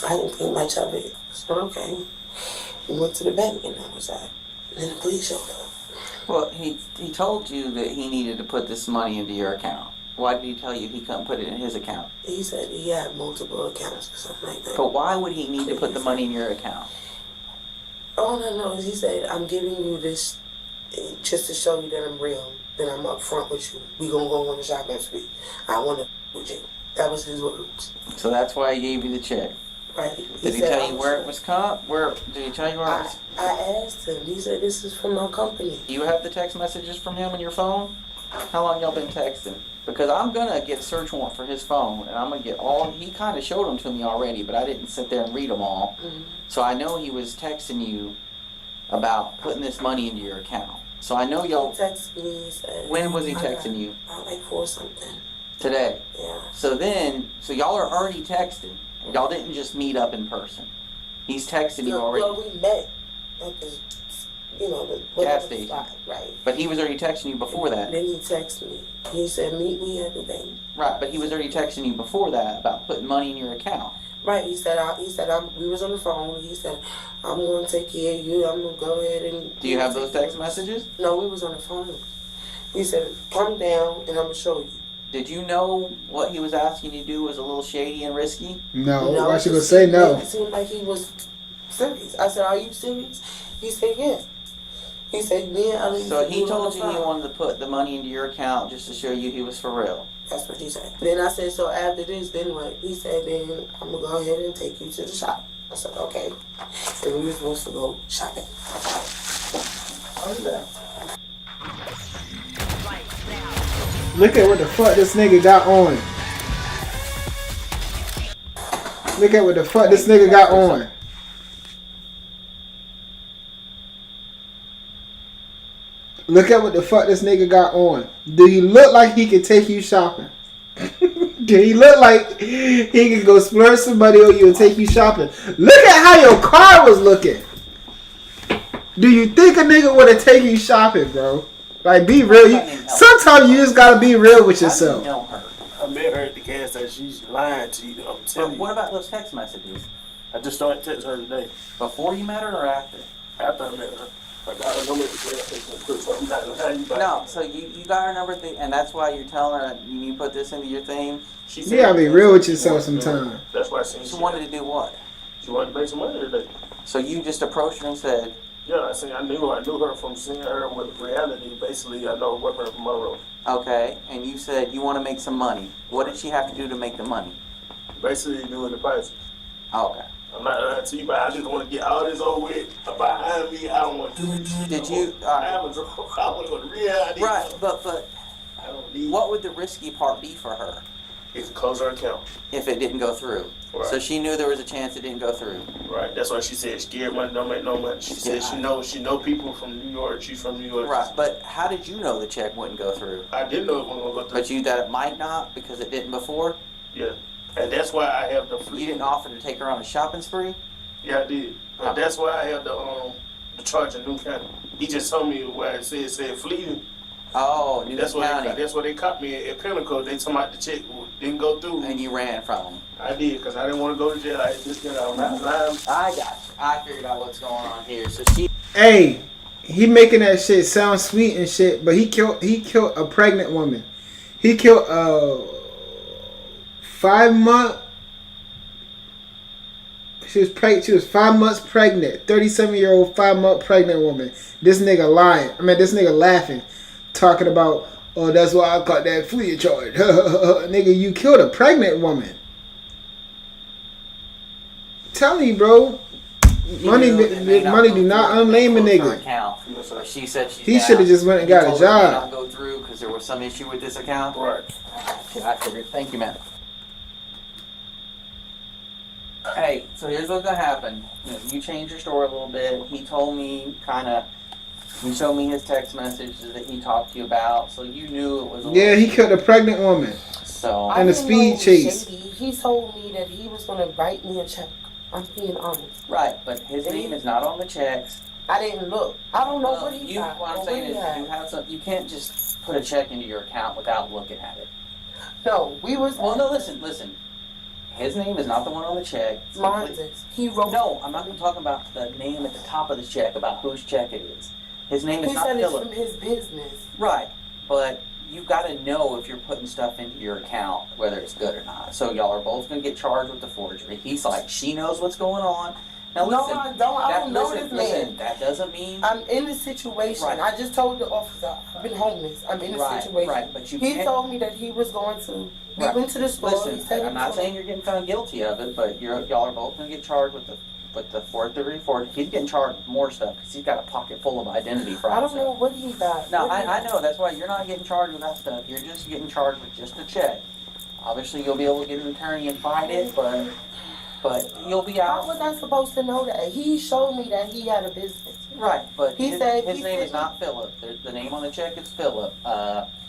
I didn't think much of it. So okay, we went to the bank and I was like, and then the police showed up. Well, he told you that he needed to put this money into your account. Why did he tell you he couldn't put it in his account? He said he had multiple accounts or something like that. But why would he need to put the money in your account? All I know is he said, I'm giving you this just to show you that I'm real, that I'm up front with you. We gonna go on a shopping spree. I want to with you. That was his words. So that's why he gave you the check. Right. Did he tell you where it was Where did he tell you where it was? I asked him. He said, this is from our company. Do you have the text messages from him on your phone? How long y'all been texting? Because I'm gonna get a search warrant for his phone, and I'm gonna get all. He kind of showed them to me already, but I didn't sit there and read them all. So I know he was texting you about putting this money into your account. So I know y'all. He texted me. He said, when was he texting you? Like 4 something. Today. Yeah. So y'all are already texting. Y'all didn't just meet up in person. He's texting you already. Well, we met at the, the gas station. Spot, right. But he was already texting you before that. Then he texted me. He said, meet me at the bank. Right, but he was already texting you before that about putting money in your account. Right. He said, we was on the phone. He said, I'm going to take care of you. I'm going to go ahead and. Do you have those text messages? No, we was on the phone. He said, come down and I'm going to show you. Did you know what he was asking you to do was a little shady and risky? No. Why she gonna say no? It seemed like he was serious. I said, are you serious? He said, yes. He said, So he told you he wanted to put the money into your account just to show you he was for real? That's what he said. Then I said, so after this, then what? He said, then I'm going to go ahead and take you to the shop. I said, okay. And we were supposed to go shopping. Look at what the fuck this nigga got on. Look at what the fuck this nigga got on. Look at what the fuck this nigga got on. Do he look like he can take you shopping? Do he look like he can go splurge somebody on you and take you shopping? Look at how your car was looking. Do you think a nigga would have taken you shopping, bro? Like, be real. Sometimes you just gotta be real with yourself. Know her. I met her at the gas station. She's lying to you. I'm telling you. What about those text messages? I just started texting her today. Before you met her or after? After I met her. I got her number at the gas station, so I'm not lying about it. No, so you got her number, and that's why you're telling her you need to put this into your thing? She You gotta be real with yourself sometimes. That's why I seen she wanted to do what? She wanted to make some money today. So you just approached her and said, yeah, I knew her from seeing her with reality. Basically, I know her boyfriend from Monroe. okay, and you said you want to make some money. What did she have to do to make the money? Basically, doing the price. Okay. I'm not lying to you, but I just want to get all this over with. Behind me, I don't want to do it. Did you? I want to go to reality. Right, but I don't need. what would the risky part be for her? It could close her account. If it didn't go through. Right. So she knew there was a chance it didn't go through. Right. That's why she said scared money don't make no money. She said she know people from New York. She's from New York. Right. But how did you know the check wouldn't go through? I didn't know it wasn't gonna go through. But you that it might not because it didn't before? Yeah. And that's why I have the. You didn't offer to take her on a shopping spree? Yeah, I did. But that's why I have the charge in New County. He just told me where it said fleeting. Oh, New County. That's where they caught me at Pinnacle. They told me the check didn't go through. And you ran from them. I did, because I didn't want to go to jail. I just got out. I got you. I figured out what's going on here. So she... Hey, He making that shit sound sweet and shit, but he killed a pregnant woman. He killed a 5 month. She was 5 months pregnant. 37-year-old 5 month pregnant woman. This nigga lying. This nigga laughing, talking about, oh, that's why I caught that flea charge. Nigga, you killed a pregnant woman. Telling you, bro. Money do not unlame a nigga. She said he should have just went and got a job. Not go through because there was some issue with this account. Right. I figured. Thank you, man. Hey, so here's what's gonna happen. You changed your story a little bit. He told me he showed me his text messages that he talked to you about, so you knew it was a yeah, he killed a pregnant woman. So and a speed chase. He told me that he was gonna write me a check. I'm being honest. Right, but his name is not on the checks. I didn't look. I don't know what he got. What I'm saying is you can't just put a check into your account without looking at it. No, we was. Well, no, listen. His name is not the one on the check. Mine is. He wrote. No, I'm not even talking about the name at the top of the check, about whose check it is. His name is not Philip. He said it's from his business. Right, but you got to know if you're putting stuff into your account, whether it's good or not. So y'all are both going to get charged with the forgery. He's like, she knows what's going on. Now listen, no, I don't. I don't know this man. Listen, that doesn't mean I'm in the situation. Right. I just told the officer I've been homeless. I'm in the situation. Right, but he told me that he was going to. We went to the store. Listen, I'm not saying you're getting found guilty of it, but y'all are both going to get charged with the fourth degree forgery. He's getting charged with more stuff because he's got a pocket full of identity fraud. I don't know what he got. No, I know. That's why you're not getting charged with that stuff. You're just getting charged with just a check. Obviously, you'll be able to get an attorney and fight it, but you'll be out. How was I supposed to know that? He showed me that he had a business. Right, but his name is not Philip. The name on the check is Philip.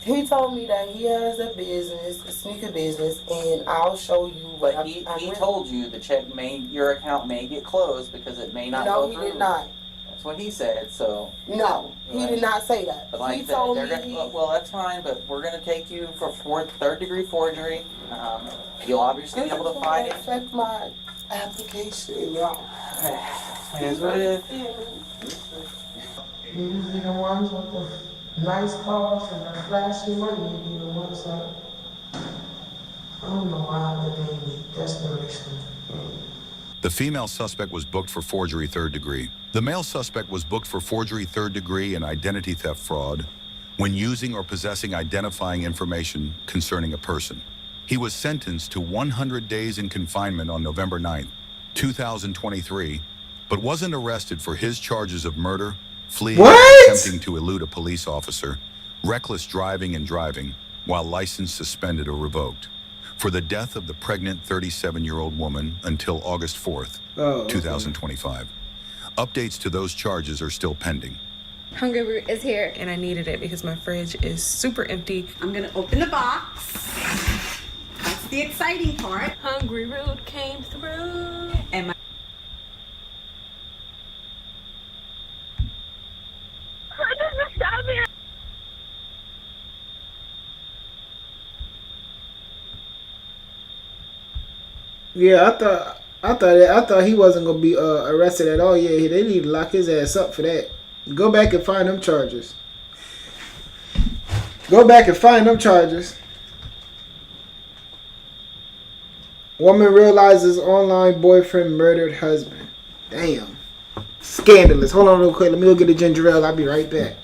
He told me that he has a business, a sneaker business, and I'll show you what. But he told you your account may get closed because it may not go through. No, he did not. That's what he said. So no, he did not say that. But like he told me. Well, that's fine, but we're going to take you for third degree forgery. You'll obviously be able to fight it. Check my application, y'all. Here's what it is. Usually the ones with the nice cars and the flashy money be the ones that I don't know why they need desperation. The female suspect was booked for forgery third degree. The male suspect was booked for forgery third degree and identity theft fraud when using or possessing identifying information concerning a person. He was sentenced to 100 days in confinement on November 9th, 2023, but wasn't arrested for his charges of murder, fleeing, attempting to elude a police officer, reckless driving and driving while license suspended or revoked, for the death of the pregnant 37-year-old woman until August 4th, 2025. Updates to those charges are still pending. Hungry Root is here. And I needed it because my fridge is super empty. I'm gonna open the box. That's the exciting part. Hungry Root came through. And my Yeah, I thought he wasn't gonna be arrested at all. Yeah, they need to lock his ass up for that. Go back and find them charges. Go back and find them charges. Woman realizes online boyfriend murdered husband. Damn. Scandalous. Hold on real quick. Let me go get a ginger ale. I'll be right back.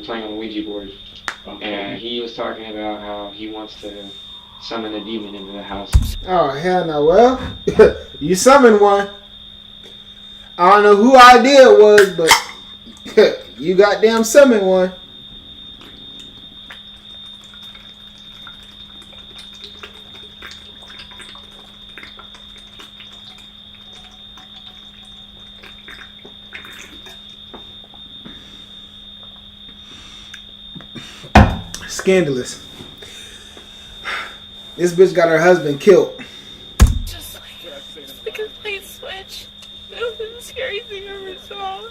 playing on the Ouija board, and he was talking about how he wants to summon a demon into the house. Oh, hell no. Well, you summoned one. I don't know who idea it was, but you goddamn summoned one. Scandalous. This bitch got her husband killed. Just like a light switch. That was the scariest thing I ever saw.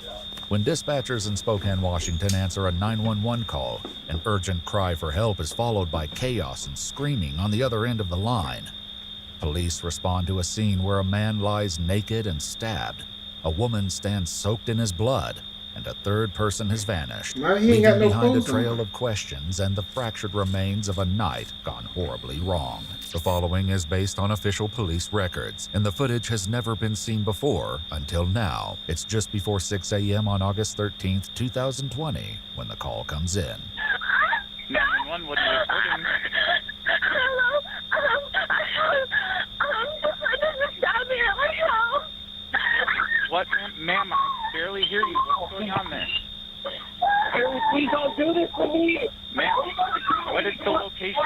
When dispatchers in Spokane, Washington answer a 911 call, an urgent cry for help is followed by chaos and screaming on the other end of the line. Police respond to a scene where a man lies naked and stabbed. A woman stands soaked in his blood, and a third person has vanished, leaving behind a trail of questions and the fractured remains of a night gone horribly wrong. The following is based on official police records, and the footage has never been seen before until now. It's just before 6 a.m. on August 13th, 2020, when the call comes in. 911, what are you reporting? Hello? This is stabbing at my house. What, ma'am? I barely hear you. What's going on there? Please don't do this to me. Ma'am, what is the location?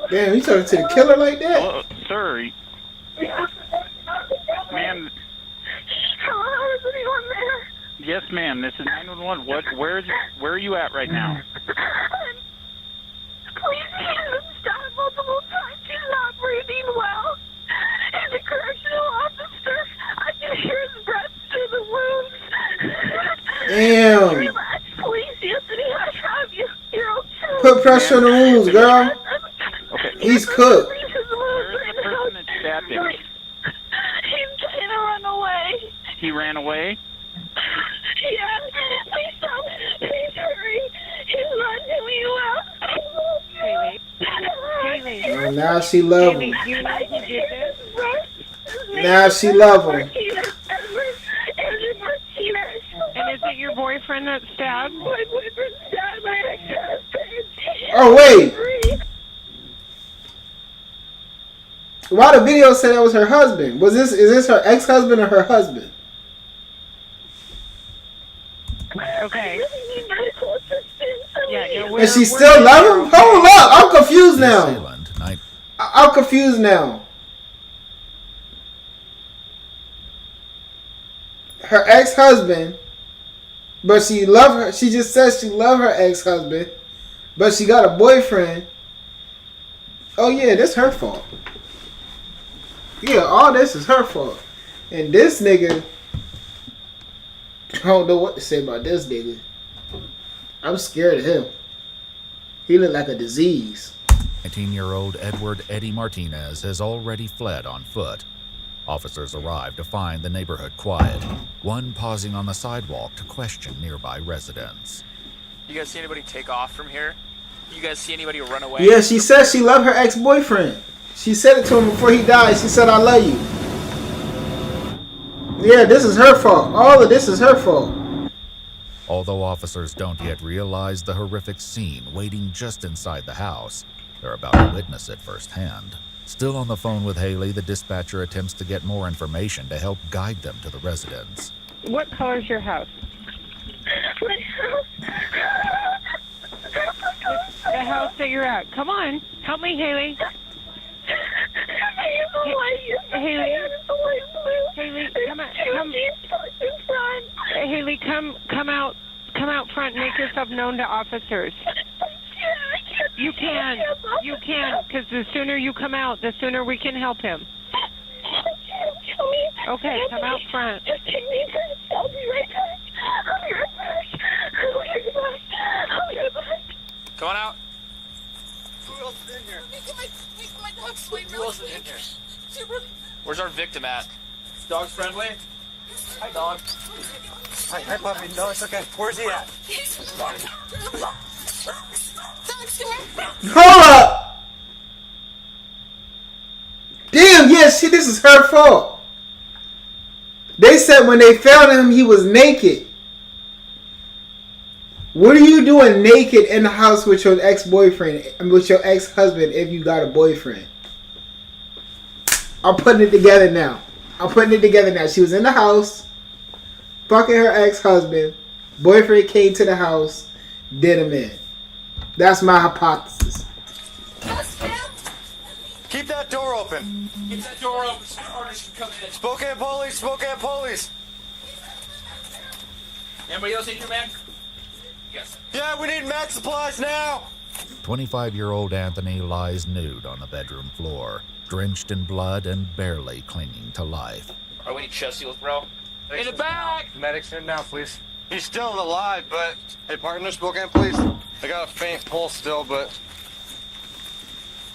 Damn, you talking to the killer like that? Hello, sir. Ma'am. Hello, is anyone there? Yes, ma'am. This is 911. Where are you at right now? Please, he's been stabbed multiple times. He's not breathing well. He's a correctional officer. I can hear his breath through the wounds. Damn. Relax, please, Anthony. I have you. You're okay. Put pressure on the wounds, girl. Okay. He's cooked. Where's the person that stabbed him? He's trying to run away. He ran away? Yeah. Please stop. Please hurry. He's not doing well. Haley. Oh, now she love him. Haley, you know who did this? Now she love him. And is it your boyfriend that stabbed? My boyfriend stabbed my ex-husband. Oh, wait. Why the video said that was her husband? Is this her ex-husband or her husband? Okay. Yeah, And she still love him? Hold up, I'm confused now. I'm confused now. Her ex-husband, but she love her. She just says she love her ex-husband, but she got a boyfriend. Oh yeah, this her fault. Yeah, all this is her fault. And this nigga, I don't know what to say about this nigga. I'm scared of him. He look like a disease. 19-year-old Edward Eddie Martinez has already fled on foot. Officers arrive to find the neighborhood quiet, one pausing on the sidewalk to question nearby residents. You guys see anybody take off from here? You guys see anybody run away? Yeah, she said she loved her ex-boyfriend. She said it to him before he died. She said, I love you. Yeah, this is her fault. All of this is her fault. Although officers don't yet realize the horrific scene waiting just inside the house, they're about to witness it firsthand. Still on the phone with Haley, the dispatcher attempts to get more information to help guide them to the residence. What color is your house? The house that you're at. Come on. Help me, Haley. Haley, Haley, come out front. Make yourself known to officers. You can, because the sooner you come out, the sooner we can help him. Okay, come out front. Just take me first. I'll be right back. I'll be right back. I'll be right back. Come on out. Who else is in here? Make my dog sleep. Who else is in here? Where's our victim at? Dog's friendly? Hi, dog. Hi, puppy. No, it's okay. Where's he at? Hold up! Damn, yeah, this is her fault. They said when they found him, he was naked. What are you doing naked in the house with your ex-boyfriend, with your ex-husband if you got a boyfriend? I'm putting it together now. She was in the house, fucking her ex-husband. Boyfriend came to the house, did him in. That's my hypothesis. Keep that door open. Keep that door open so artists can come in. Spokane police, Spokane police. Anybody else need your man? Yes. Yeah, we need max supplies now. 25-year-old Anthony lies nude on the bedroom floor, drenched in blood and barely clinging to life. All right, we need chest seals, bro. In the back! Medics in now, please. He's still alive, but... Hey, partner, Spokane police. I got a faint pulse still, but...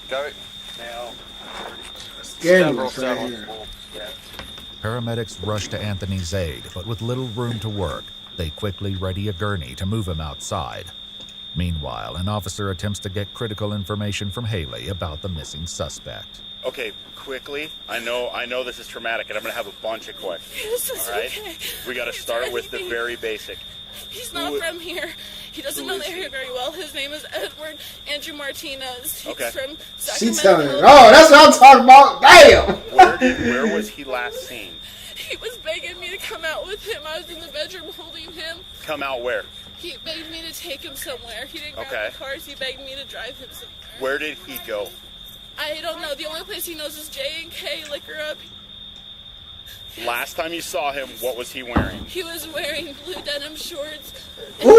Got it? Now. Paramedics rush to Anthony's aid, but with little room to work, they quickly ready a gurney to move him outside. Meanwhile, an officer attempts to get critical information from Haley about the missing suspect. Okay, quickly. I know this is traumatic, and I'm gonna have a bunch of questions. This is all right? okay. We gotta start with the very basic. He's not from here. He doesn't know the area very well. His name is Edward Andrew Martinez. He's from Sacramento. She's telling me, oh, that's what I'm talking about. Damn. Where was he last seen? He was begging me to come out with him. I was in the bedroom holding him. Come out where? He begged me to take him somewhere. He didn't grab the cars. He begged me to drive him somewhere. Where did he go? I don't know. The only place he knows is J&K Liquor Up. Last time you saw him, what was he wearing? He was wearing blue denim shorts. Ooh!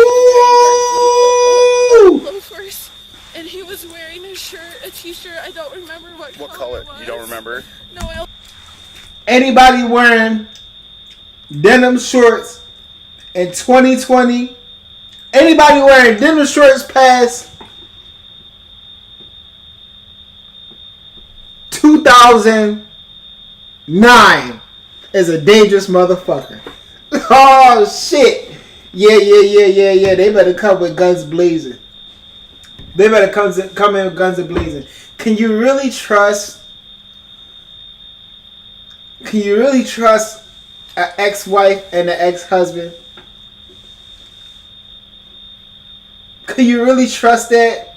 Loafers. And he was wearing a shirt, a t-shirt. I don't remember what color it was. You don't remember? No, I... Anybody wearing denim shorts in 2020? Anybody wearing denim shorts past 2009 is a dangerous motherfucker. Oh shit! Yeah. They better come with guns blazing. They better come in with guns blazing. Can you really trust? Can you really trust an ex-wife and an ex-husband? Can you really trust that?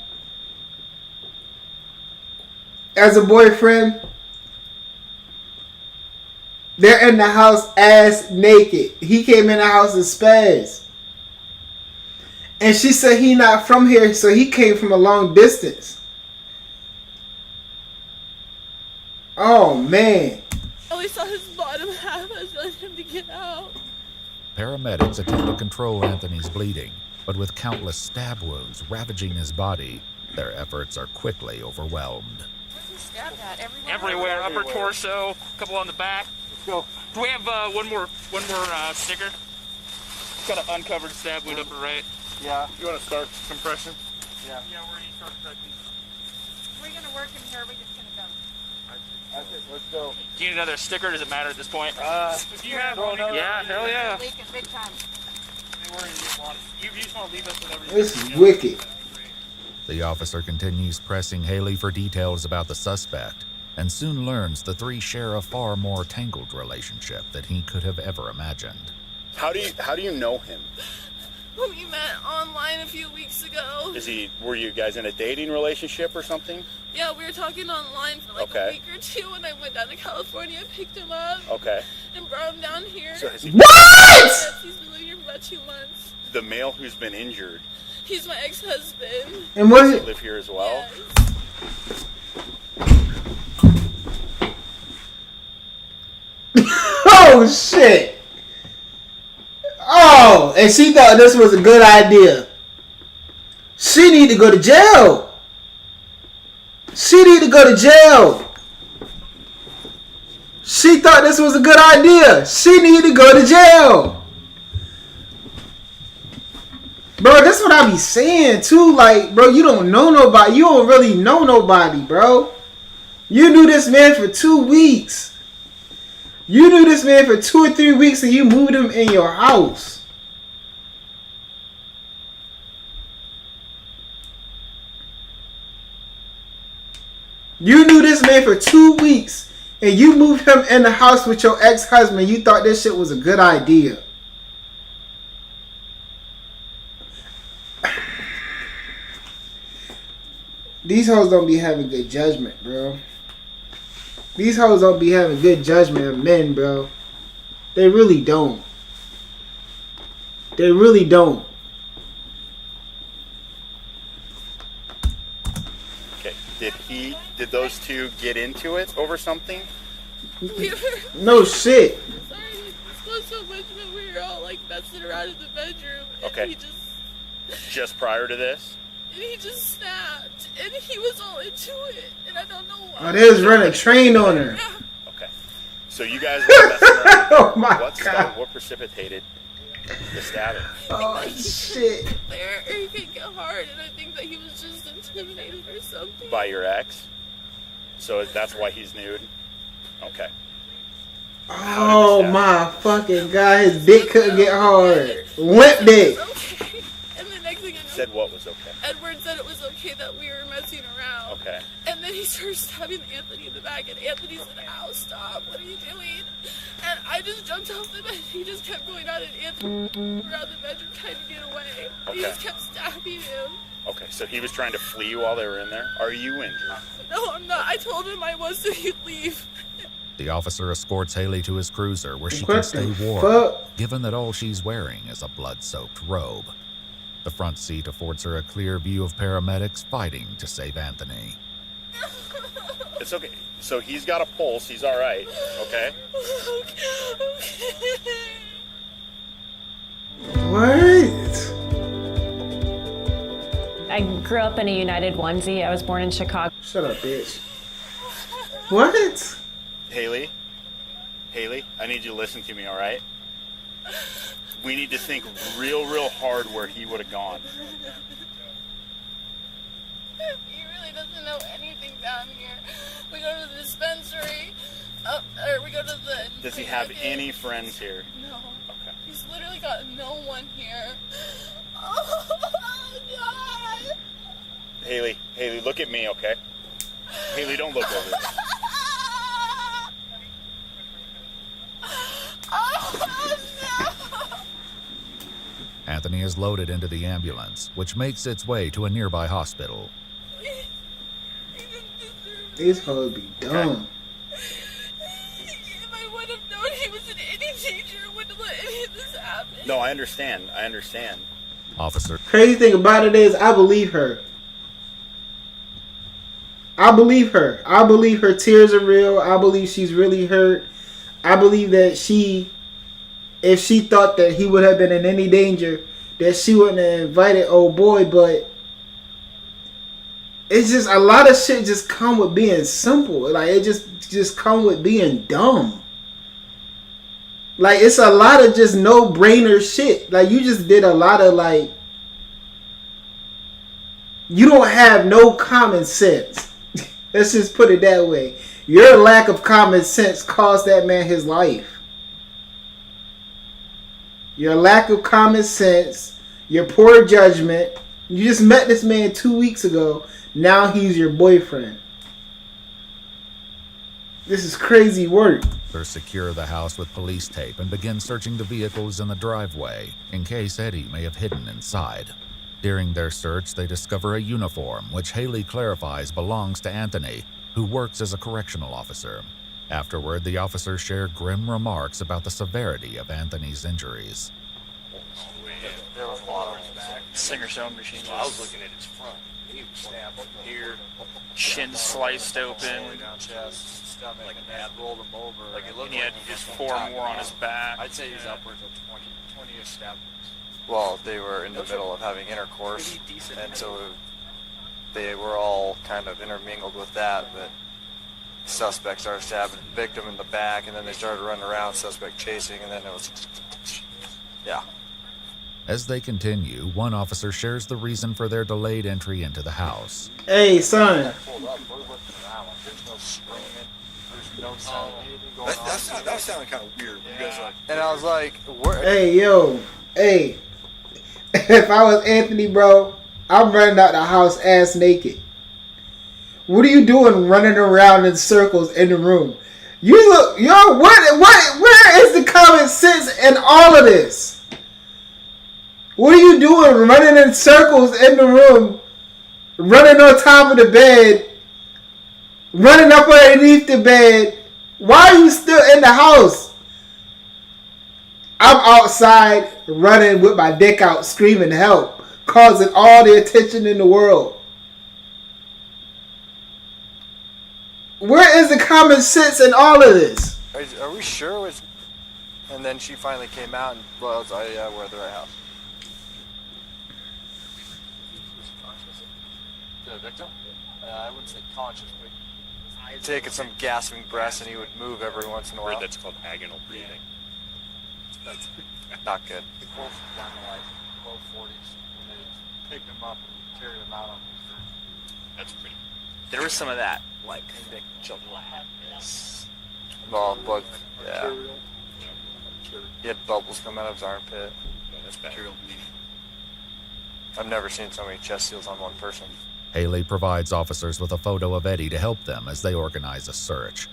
As a boyfriend, they're in the house ass naked. He came in the house in spaz. And she said he not from here, so he came from a long distance. Oh, man. I only saw his bottom half. I was letting him to get out. Paramedics attempt to control Anthony's bleeding, but with countless stab wounds ravaging his body, their efforts are quickly overwhelmed. Where's he stabbed at? Everywhere. Upper torso, a couple on the back. Let's go. Do we have one more sticker? Got an uncovered stab wound upper right. Yeah. You want to start compression? Yeah. Yeah, we're going to start stretching. We're going to work in here. We're just going to go. That's it. Let's go. Do you need another sticker? Does it matter at this point? If you have one, yeah, hell yeah. Leaking big time. You just want to leave us with everything. This is wicked. The officer continues pressing Haley for details about the suspect, and soon learns the three share a far more tangled relationship than he could have ever imagined. How do you know him? We met online a few weeks ago. Were you guys in a dating relationship or something? Yeah, we were talking online for like a week or two, and I went down to California, picked him up, and brought him down here. So has he What? Yes, he's been living here for about 2 months. The male who's been injured. He's my ex-husband. And what? Does he live here as well? Yes. Oh shit! Oh, and she thought this was a good idea. She need to go to jail. She need to go to jail. She thought this was a good idea. She need to go to jail. Bro, that's what I be saying too. Like, bro, you don't know nobody. You don't really know nobody, bro. You knew this man for 2 weeks. You knew this man for 2 or 3 weeks and you moved him in your house. You knew this man for 2 weeks and you moved him in the house with your ex-husband, you thought this shit was a good idea. These hoes don't be having good judgment, bro. These hoes don't be having good judgment of men, bro. They really don't. They really don't. Okay. Did those two get into it over something? No shit. Sorry, he spoke so much, but we were all like messing around in the bedroom. And Okay. He Just prior to this? and he just snapped, and he was all into it, and I don't know why. Oh, they was running a train on her. Okay. So you guys were messing around. Oh my God. What precipitated the stabbing? Oh shit. There, he could get hard, and I think that he was just intimidated or something. By your ex? So that's why he's nude? Okay. Oh my fucking God. His dick couldn't get hard. Limp dick. Okay. And the next thing I know, Said what was okay? Edward said it was okay that we were messing around. Okay. And then he started stabbing Anthony in the back, and Anthony said, "Ow, stop, what are you doing?" And I just jumped off the bed. He just kept going at it. Anthony around the bedroom trying to get away. He Okay. just kept stabbing him. Okay, so he was trying to flee while they were in there? Are you injured? No, I'm not. I told him I was, so he'd leave. The officer escorts Haley to his cruiser where she What can stay the warm, fuck? given that all she's wearing is a blood-soaked robe. The front seat affords her a clear view of paramedics fighting to save Anthony. It's okay. So he's got a pulse. He's all right. Okay? What? I grew up in a United onesie. I was born in Chicago. Shut up, bitch. What? Haley, I need you to listen to me, all right? We need to think real hard where he would have gone. He really doesn't know anything down here. We go to the dispensary, or we go to the... Does he have any friends here? No. Okay. He's literally got no one here. Oh, God. Haley, look at me, okay? Haley, don't look over. Anthony is loaded into the ambulance, which makes its way to a nearby hospital. These hoes be dumb. If I would have known he was in any danger, I wouldn't let any of this happen. No, I understand. Officer. Crazy thing about it is, I believe her. I believe her. I believe her tears are real. I believe she's really hurt. I believe that if she thought that he would have been in any danger, that she wouldn't have invited old boy. But it's just a lot of shit just come with being simple. Like it just come with being dumb. Like it's a lot of just no brainer shit. Like you just did a lot of like, you don't have no common sense. Let's just put it that way. Your lack of common sense cost that man his life. Your lack of common sense, your poor judgment. You just met this man 2 weeks ago. Now he's your boyfriend. This is crazy work. They secure the house with police tape and begin searching the vehicles in the driveway in case Eddie may have hidden inside. During their search, they discover a uniform, which Haley clarifies belongs to Anthony, who works as a correctional officer. Afterward, the officers share grim remarks about the severity of Anthony's injuries. There was a lot of singer sewing machine. I was looking at his front. He was stabbed up here, Chin sliced open. down chest, stomach, like and rolled him over. Like it looked and he had just 4 more on his back. I'd say he's upwards of 20-ish stab wounds. Well, they were in the middle of having intercourse, and so they were all kind of intermingled with that, but suspect started stabbing the victim in the back, and then they started running around, suspect chasing, and then it was, yeah. As they continue, one officer shares the reason for their delayed entry into the house. Hey, son. Pulled up, we're looking around, like, there's no screaming, there's no sound, anything going on. That sounded kind of weird. Yeah. You guys like, and I was like, where? Hey, yo. Hey. If I was Anthony, bro, I'm running out the house ass naked. What are you doing running around in circles in the room? You look, yo, where is the common sense in all of this? What are you doing? Running in circles in the room, running on top of the bed, running up underneath the bed. Why are you still in the house? I'm outside running with my dick out, screaming help, causing all the attention in the world. Where is the common sense in all of this? Are we sure it was? And then she finally came out and, well, it's, yeah, we're at the right house. The victim? I wouldn't say conscious, but he'd taken some gasping breaths and he would move every once in a while. That's called agonal breathing. That's not good. The pulse was down to like low 40s when they picked him up and carried him out on the That's pretty. There was some of that, like, gelatinous. well, but yeah. He had bubbles come out of his armpit. That's bad. I've never seen so many chest seals on one person. Haley provides officers with a photo of Eddie to help them as they organize a search.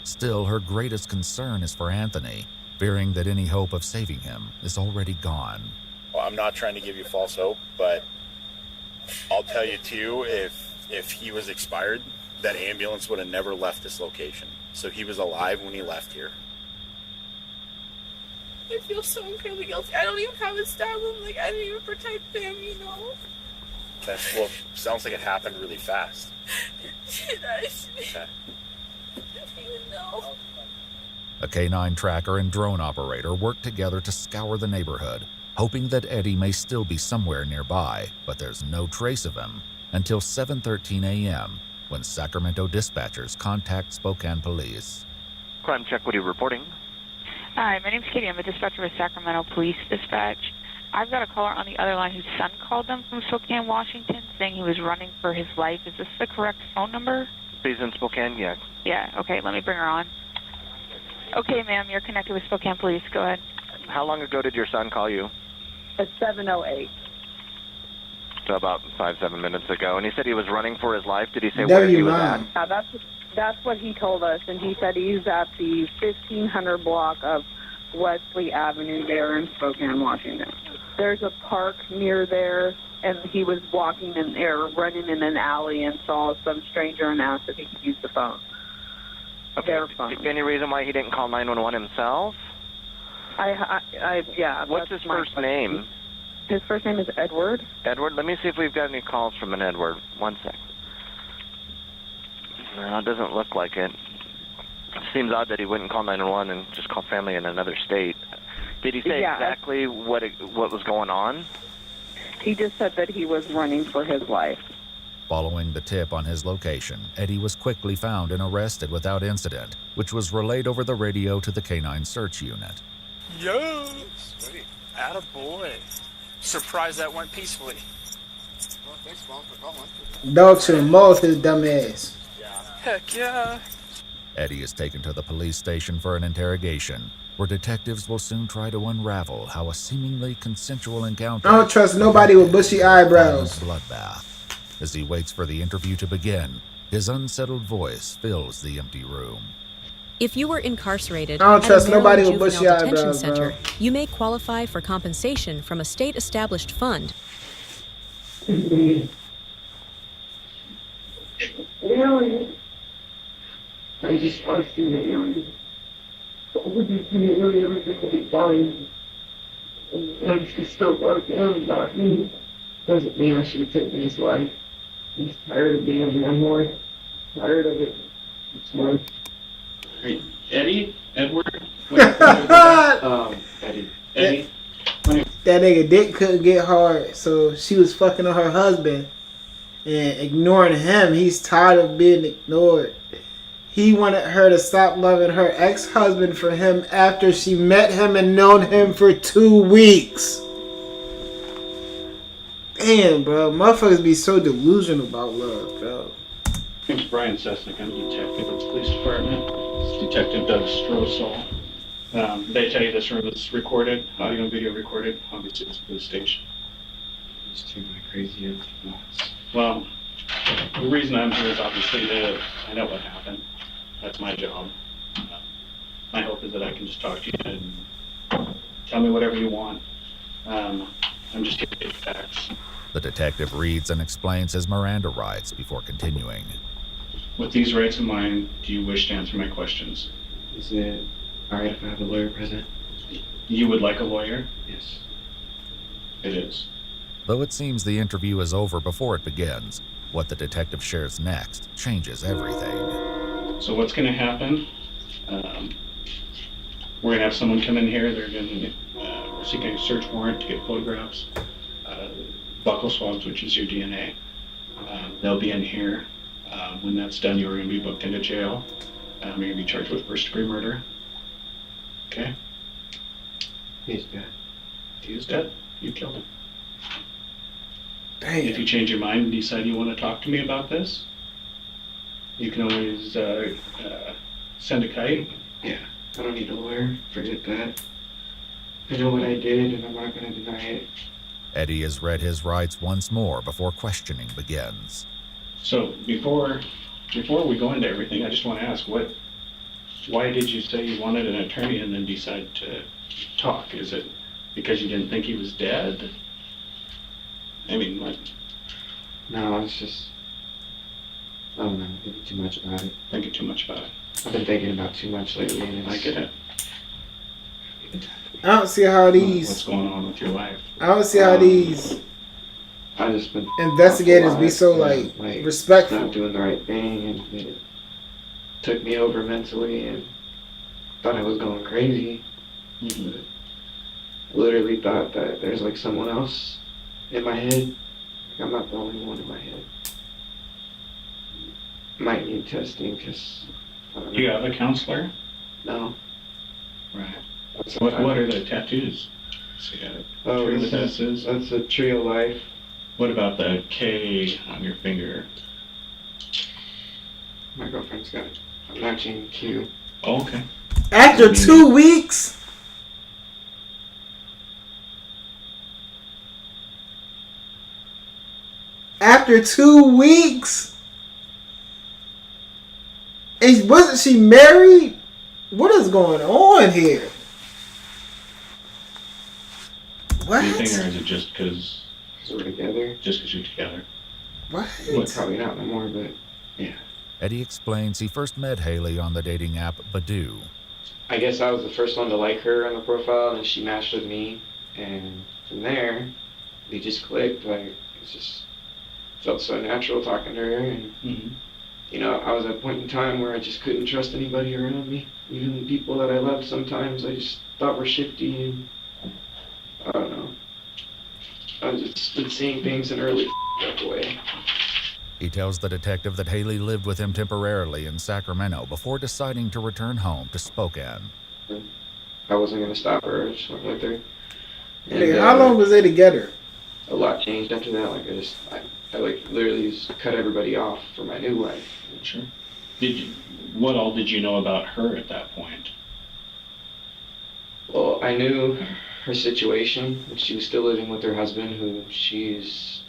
Still, her greatest concern is for Anthony, fearing that any hope of saving him is already gone. Well, I'm not trying to give you false hope, but I'll tell you too, if he was expired, that ambulance would have never left this location. So he was alive when he left here. I feel so incredibly guilty. I don't even have a stab wound. Like, I didn't even protect them, you know? That's, well, sounds like it happened really fast. Did I? Okay. I didn't even know. A canine tracker and drone operator work together to scour the neighborhood, hoping that Eddie may still be somewhere nearby, but there's no trace of him until 7:13 a.m. when Sacramento dispatchers contact Spokane police. Crime check, what are you reporting? Hi, my name's Katie. I'm a dispatcher with Sacramento Police Dispatch. I've got a caller on the other line whose son called them from Spokane, Washington, saying he was running for his life. Is this the correct phone number? He's in Spokane, yeah. Yeah, okay, let me bring her on. Okay, ma'am, you're connected with Spokane Police. Go ahead. How long ago did your son call you? At 7:08. So about 5-7 minutes ago. And he said he was running for his life. Did he say where he was at? That's what he told us, and he said he's at the 1500 block of Wesley Avenue there in Spokane, Washington. There's a park near there, and he was walking in there, running in an alley, and saw some stranger and asked if he could use the phone. Okay. Their phone. Any reason why he didn't call 911 himself? Yeah. What's his first name? His first name is Edward. Edward? Let me see if we've got any calls from an Edward. One sec. No, it doesn't look like it. Seems odd that he wouldn't call 911 and just call family in another state. Did he say exactly what was going on? He just said that he was running for his life. Following the tip on his location, Eddie was quickly found and arrested without incident, which was relayed over the radio to the Canine Search Unit. Yo! Sweet. Attaboy. Surprised that went peacefully. Well, thanks, Mom, for calling. Dog should maul his dumb ass. Heck yeah. Eddie is taken to the police station for an interrogation, where detectives will soon try to unravel how a seemingly consensual encounter... I don't trust nobody with bushy eyebrows. ...bloodbath. As he waits for the interview to begin, his unsettled voice fills the empty room. If you were incarcerated I don't trust at a nobody Maryland with bushy juvenile detention eyebrows, center, bro. you may qualify for compensation from a state-established fund. I just want to see the alien. But would you see it really everything will be fine? And she's still working on about me. Doesn't mean I should take his life. He's tired of being a landlord. Tired of it. It's worth. Hey, Eddie? Edward? Eddie? That nigga dick couldn't get hard, so she was fucking on her husband and ignoring him. He's tired of being ignored. He wanted her to stop loving her ex-husband for him after she met him and known him for 2 weeks. Damn, bro. Motherfuckers be so delusional about love, bro. My name's Brian Sesnick. I'm a detective at the police department. It's Detective Doug Strosol. They tell you this room is recorded, audio and video recorded. Obviously, it's a police station. These two my crazy nuts. Well, the reason I'm here is obviously I know what happened. That's my job. my hope is that I can just talk to you and tell me whatever you want. I'm just here to get facts. The detective reads and explains his Miranda rights before continuing. With these rights in mind, do you wish to answer my questions? Is it alright if I have a lawyer present? You would like a lawyer? Yes. It is. Though it seems the interview is over before it begins, what the detective shares next changes everything. So what's going to happen? We're going to have someone come in here. They're going to we're seeking a search warrant to get photographs, buccal swabs, which is your DNA. They'll be in here. When that's done, you're going to be booked into jail. You're going to be charged with first-degree murder. Okay? He's dead. He's dead. You killed him. Damn. If you change your mind and decide you want to talk to me about this, you can always send a kite. Yeah, I don't need a lawyer. Forget that. I know what I did, and I'm not going to deny it. Eddie has read his rights once more before questioning begins. So before we go into everything, I just want to ask, why did you say you wanted an attorney and then decide to talk? Is it because you didn't think he was dead? I mean, what? No, it's just, I don't know, thinking too much about it. Thinking too much about it. I've been thinking about too much lately, and I get it. I don't see how these. What's going on with your life? I don't see how these I just been investigators be so like respectful. Not doing the right thing, and it took me over mentally, and thought I was going crazy. Mm-hmm. I literally thought that there's like someone else in my head. Like I'm not the only one in my head. Might need testing because. Do you have a counselor? No. Right. What are the tattoos? So you got Oh, tree with S's. That's a tree of life. What about the K on your finger? My girlfriend's got a matching Q. Oh, okay. After 2 weeks. After 2 weeks. And wasn't she married? What is going on here? What? Do you think, or is it just because we're together? Just because you're together? What? Probably not no more, but yeah. Eddie explains he first met Haley on the dating app Badoo. I guess I was the first one to like her on the profile, and then she matched with me, and from there, we just clicked. Like, it just felt so natural talking to her, and you know, I was at a point in time where I just couldn't trust anybody around me. Even the people that I loved sometimes I just thought were shifty, and I don't know. I've just been seeing things in early up way. He tells the detective that Haley lived with him temporarily in Sacramento before deciding to return home to Spokane. I wasn't going to stop her, I just went with her. And, how long was they together? A lot changed after that. Like, I like literally just cut everybody off for my new life. Sure. What all did you know about her at that point? Well, I knew her situation. She was still living with her husband, who she's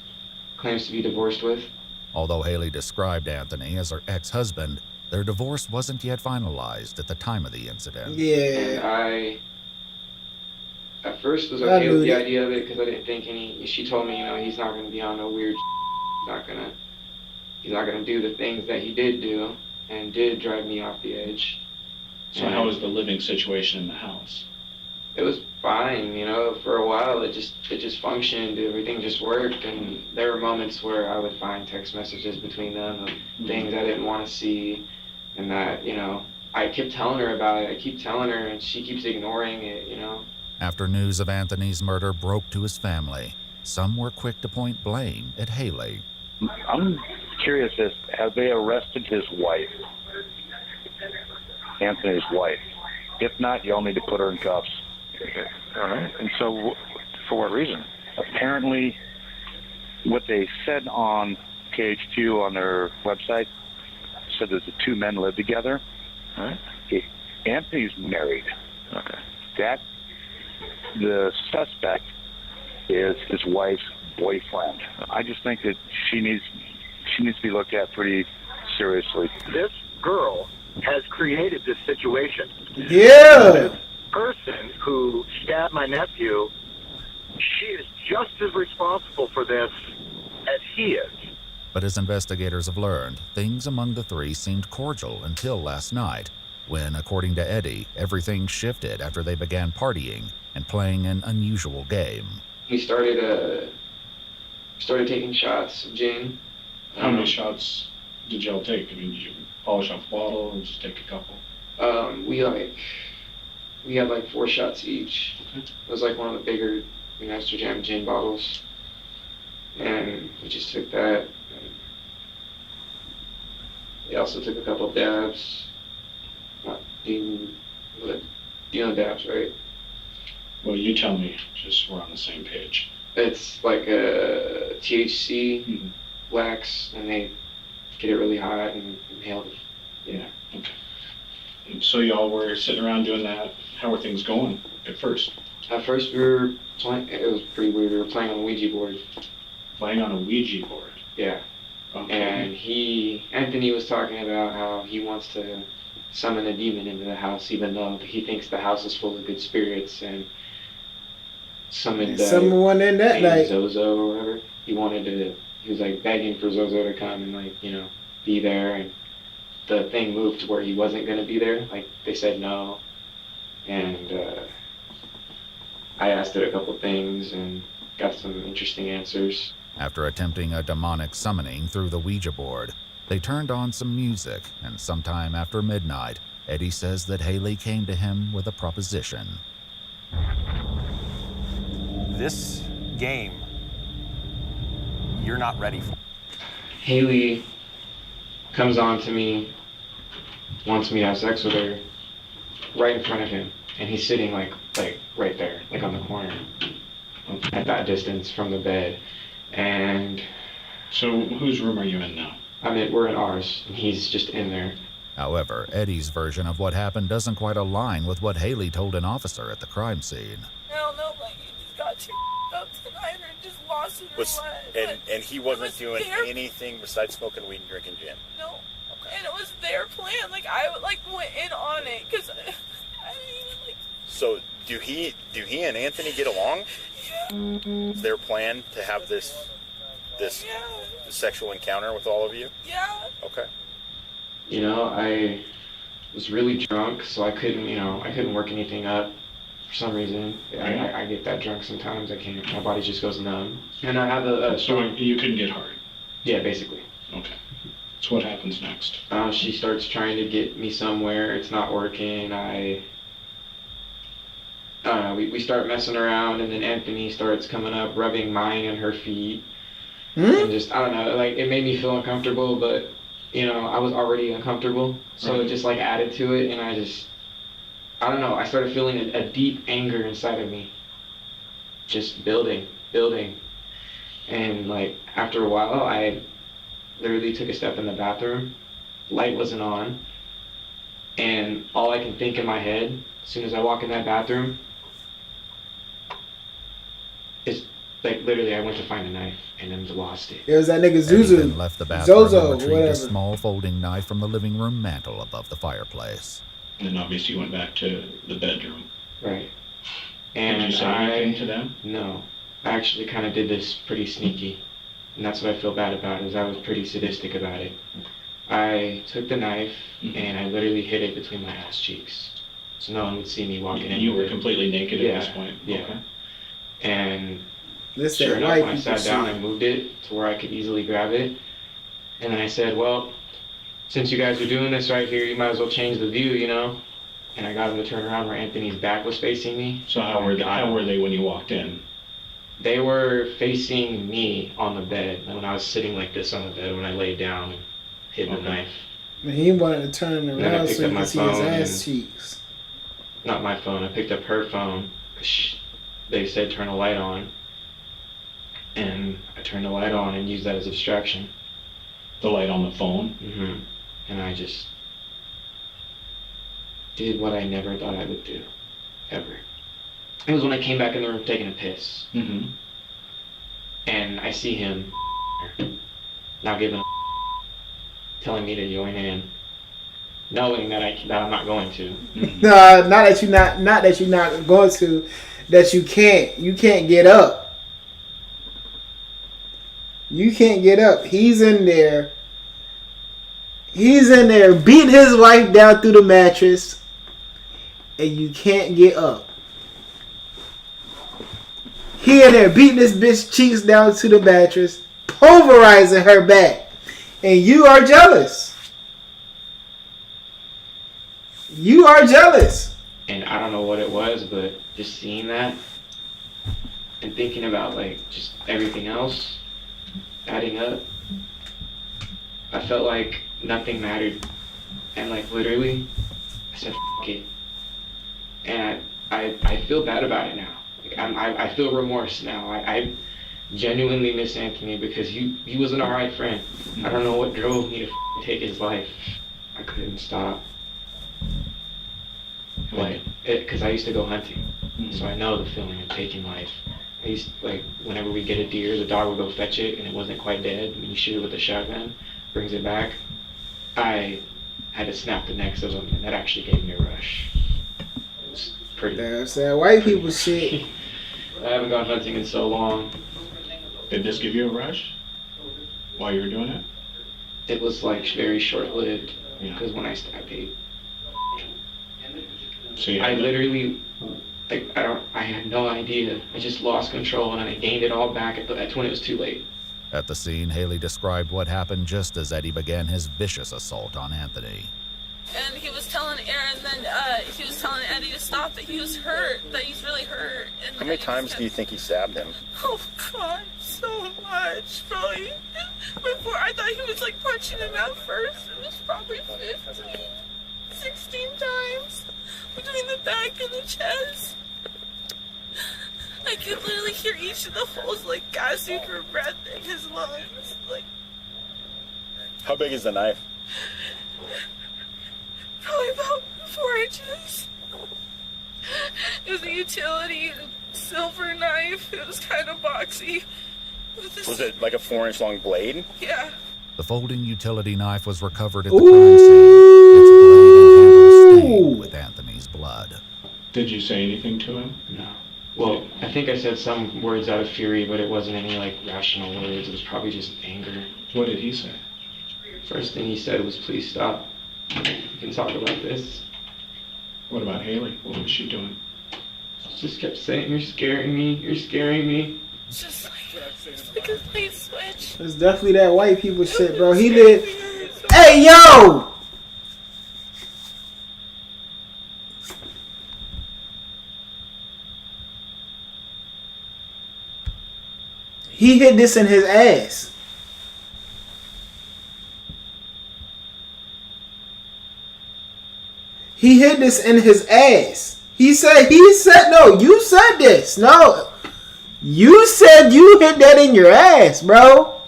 claims to be divorced with. Although Haley described Anthony as her ex-husband, their divorce wasn't yet finalized at the time of the incident. Yeah. And I, at first, was okay with the idea of it because I didn't think any. She told me, you know, he's not going to be on no weird. He's not gonna do the things that he did do, and did drive me off the edge. So how was the living situation in the house? It was fine, you know. For a while, it just functioned. Everything just worked, and there were moments where I would find text messages between them of things I didn't want to see, and that, you know, I kept telling her about it. I keep telling her, and she keeps ignoring it, you know. After news of Anthony's murder broke to his family, some were quick to point blame at Haley. I'm curious as have they arrested his wife, Anthony's wife? If not, you all need to put her in cuffs. All right. And so, for what reason? Apparently, what they said on KHQ on their website said that the two men live together. All right. Anthony's married. Okay. The suspect is his wife's boyfriend. I just think that she needs to be looked at pretty seriously. This girl has created this situation. Yeah. This person who stabbed my nephew, she is just as responsible for this as he is. But as investigators have learned, things among the three seemed cordial until last night, when, according to Eddie, everything shifted after they began partying and playing an unusual game. We started taking shots of gin. How many shots did y'all take? I mean, did you polish off a bottle or just take a couple? We had like 4 shots each. Okay. It was like one of the bigger Master Jam gin bottles. And we just took that. We also took a couple of dabs. You know dabs, right? Well, you tell me, just so we're on the same page. It's like a THC wax, and they get it really hot and inhale it. Yeah. Okay. And so y'all were sitting around doing that. How were things going at first? At first we were playing, it was pretty weird, we were playing on a Ouija board. Playing on a Ouija board? Yeah. Okay. And Anthony was talking about how he wants to summon a demon into the house, even though he thinks the house is full of good spirits, and summoned someone in that night. Zozo or whatever. He was like begging for Zozo to come and like, be there, and the thing moved to where he wasn't gonna be there. Like they said no. And I asked it a couple things and got some interesting answers. After attempting a demonic summoning through the Ouija board, they turned on some music, and sometime after midnight, Eddie says that Haley came to him with a proposition. This game, you're not ready for. Haley comes on to me, wants me to have sex with her, right in front of him, and he's sitting like right there, like on the corner, at that distance from the bed. And so, whose room are you in now? We're in ours, and he's just in there. However, Eddie's version of what happened doesn't quite align with what Haley told an officer at the crime scene. I don't know, like he just got too up tonight or just lost his mind. And he wasn't doing anything besides smoking weed and drinking gin? No. Okay. And it was their plan. Like, I went in on it, because I didn't even, like... So, do he and Anthony get along? Yeah. Is their plan to have this sexual encounter with all of you? Yeah. Okay. I was really drunk, so I couldn't work anything up for some reason. I get that drunk sometimes. I can't. My body just goes numb. And I have a... So you couldn't get hard? Yeah, basically. Okay. So what happens next? She starts trying to get me somewhere. It's not working. We start messing around, and then Anthony starts coming up, rubbing mine and her feet. And just, I don't know, like, it made me feel uncomfortable, but, I was already uncomfortable. So it just, like, added to it, and I don't know, I started feeling a deep anger inside of me. Just building. And, like, after a while, I literally took a step in the bathroom. Light wasn't on. And all I can think in my head, as soon as I walk in that bathroom, is, like, literally I went to find a knife and then lost it. It was that nigga Zuzu. Eddie then left the bathroom Zozo, and retrieved whatever. a small folding knife from the living room mantel above the fireplace. And then obviously you went back to the bedroom. Right. And did you say anything to them? No. I actually kind of did this pretty sneaky. And that's what I feel bad about, is I was pretty sadistic about it. I took the knife and I literally hid it between my ass cheeks. So no one would see me walking in. You were completely naked at this point? Yeah. Okay. And This sure that enough, white when I people sat down, shit. I moved it to where I could easily grab it. And then I said, well, since you guys are doing this right here, you might as well change the view, And I got him to turn around where Anthony's back was facing me. So how were they when you walked in? They were facing me on the bed. And when I was sitting like this on the bed, when I laid down and hid the knife. Man, he wanted to turn And then I around picked so up he my could see his phone ass and- cheeks. Not my phone. I picked up her phone. 'Cause they said turn a light on. And I turned the light on and used that as a distraction. The light on the phone? Mm-hmm. And I just did what I never thought I would do. Ever. It was when I came back in the room taking a piss. Mm-hmm. And I see him not giving a telling me to join in. knowing that I'm not going to. Not that you're not going to, that you can't get up. You can't get up. He's in there beating his wife down through the mattress, and you can't get up. He in there beating this bitch cheeks down to the mattress, pulverizing her back, and you are jealous. You are jealous. And I don't know what it was, but just seeing that and thinking about like just everything else adding up, I felt like nothing mattered. And like literally, I said, F it. And I feel bad about it now. Like, I feel remorse now. I genuinely miss Anthony because he was an alright friend. I don't know what drove me to take his life. I couldn't stop. Because I used to go hunting, so I know the feeling of taking life. I used like whenever we get a deer, the dog would go fetch it, and it wasn't quite dead. And you shoot it with a shotgun, brings it back. I had to snap the necks of them, and that actually gave me a rush. It was pretty. That's that white people shit. I haven't gone hunting in so long. Did this give you a rush while you were doing it? It was like very short-lived because when I stabbed Pete. So I literally, like, I had no idea. I just lost control and I gained it all back that's when it was too late. At the scene, Haley described what happened just as Eddie began his vicious assault on Anthony. And he was telling Aaron, then he was telling Eddie to stop, that he was hurt, that he's really hurt. And how many times do you think he stabbed him? Oh God, so much, probably. Before I thought he was like punching him out first. It was probably 15, 16 times. Between the back and the chest. I could literally hear each of the holes like gasping for breath in his lungs. Like, how big is the knife? Probably about 4 inches. It was a utility silver knife. It was kind of boxy. Was it like a 4-inch long blade? Yeah. The folding utility knife was recovered at the crime scene. Its blade and handle stained with Anthony's blood. Did you say anything to him? No. Well, I think I said some words out of fury, but it wasn't any like rational words. It was probably just anger. What did he say? First thing he said was, "Please stop. We can talk about this." What about Haley? What was she doing? She just kept saying, "You're scaring me. You're scaring me." It's just like a light switch. It's definitely that white people shit, bro. He did. Hey, yo! He hit this in his ass. He hit this in his ass. He said, no, you said this. No. You said you hit that in your ass, bro.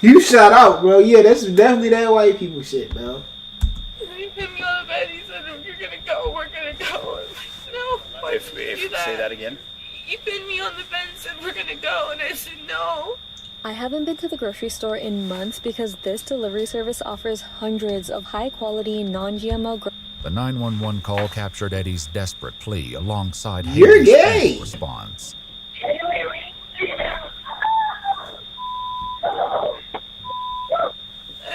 You shot out, bro. Yeah, that's definitely that white people shit, bro. He hit me on the bed. He said, "You're gonna go. We're gonna go." I'm like, no. Why If say that again. He pinned me on the bed and said, "We're gonna go," and I said, "No." I haven't been to the grocery store in months because this delivery service offers hundreds of high-quality, non-GMO The 911 call captured Eddie's desperate plea alongside You're Haley's gay. frantic response.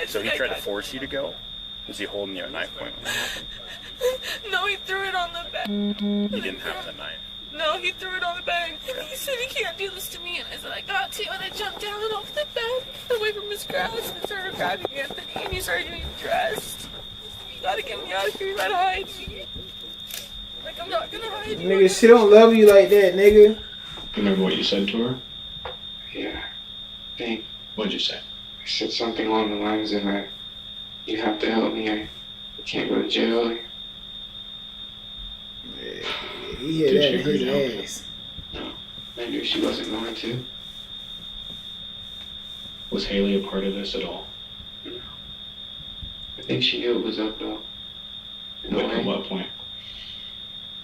So he tried to force you to go? Was he holding you at knife point when that happened? No, he threw it on the bed. He didn't have the knife. No, he threw it on the bed. And he said he can't do this to me. And I said, I got to. And I jumped down off the bed, away from his grasp, and started grabbing Anthony. And he started getting dressed. You gotta get me out of here. You gotta hide me. Like, I'm not gonna hide you. Nigga, she don't love you like that, nigga. Remember what you said to her? Yeah. Thank. What'd you say? I said something along the lines of, "You have to help me. I can't go to jail." He hit that in his ass. No, I knew she wasn't going to. Was Haley a part of this at all? No. I think she knew it was up though. At what point?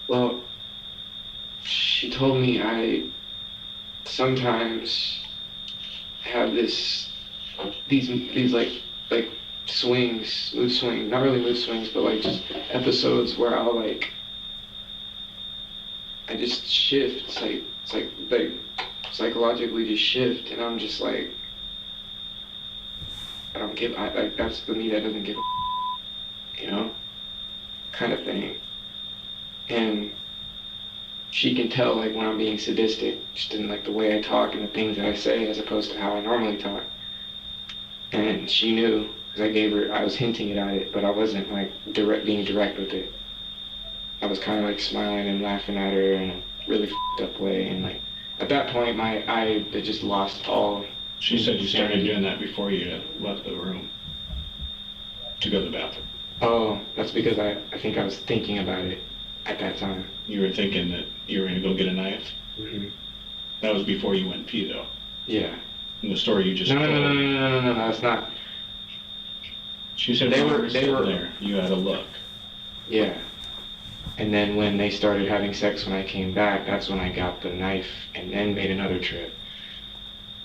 Well, she told me I sometimes have these like mood swings, not really mood swings, but like just episodes where I'll like, I just shift. It's like psychologically just shift, and I'm just like, like that's the me that doesn't give a, you know, kind of thing. And she can tell like when I'm being sadistic, just in like the way I talk and the things that I say as opposed to how I normally talk. And she knew, because I was hinting at it, but I wasn't like being direct with it. I was kind of like smiling and laughing at her in a really f***ed up way, and like at that point I had just lost all. She said you started doing that before you left the room to go to the bathroom. Oh, that's because I think I was thinking about it at that time. You were thinking that you were going to go get a knife? Mm-hmm. That was before you went pee, though. Yeah. In the story you just told. No, it's not. She said they were there. You had a look. Yeah. And then when they started having sex when I came back, that's when I got the knife and then made another trip.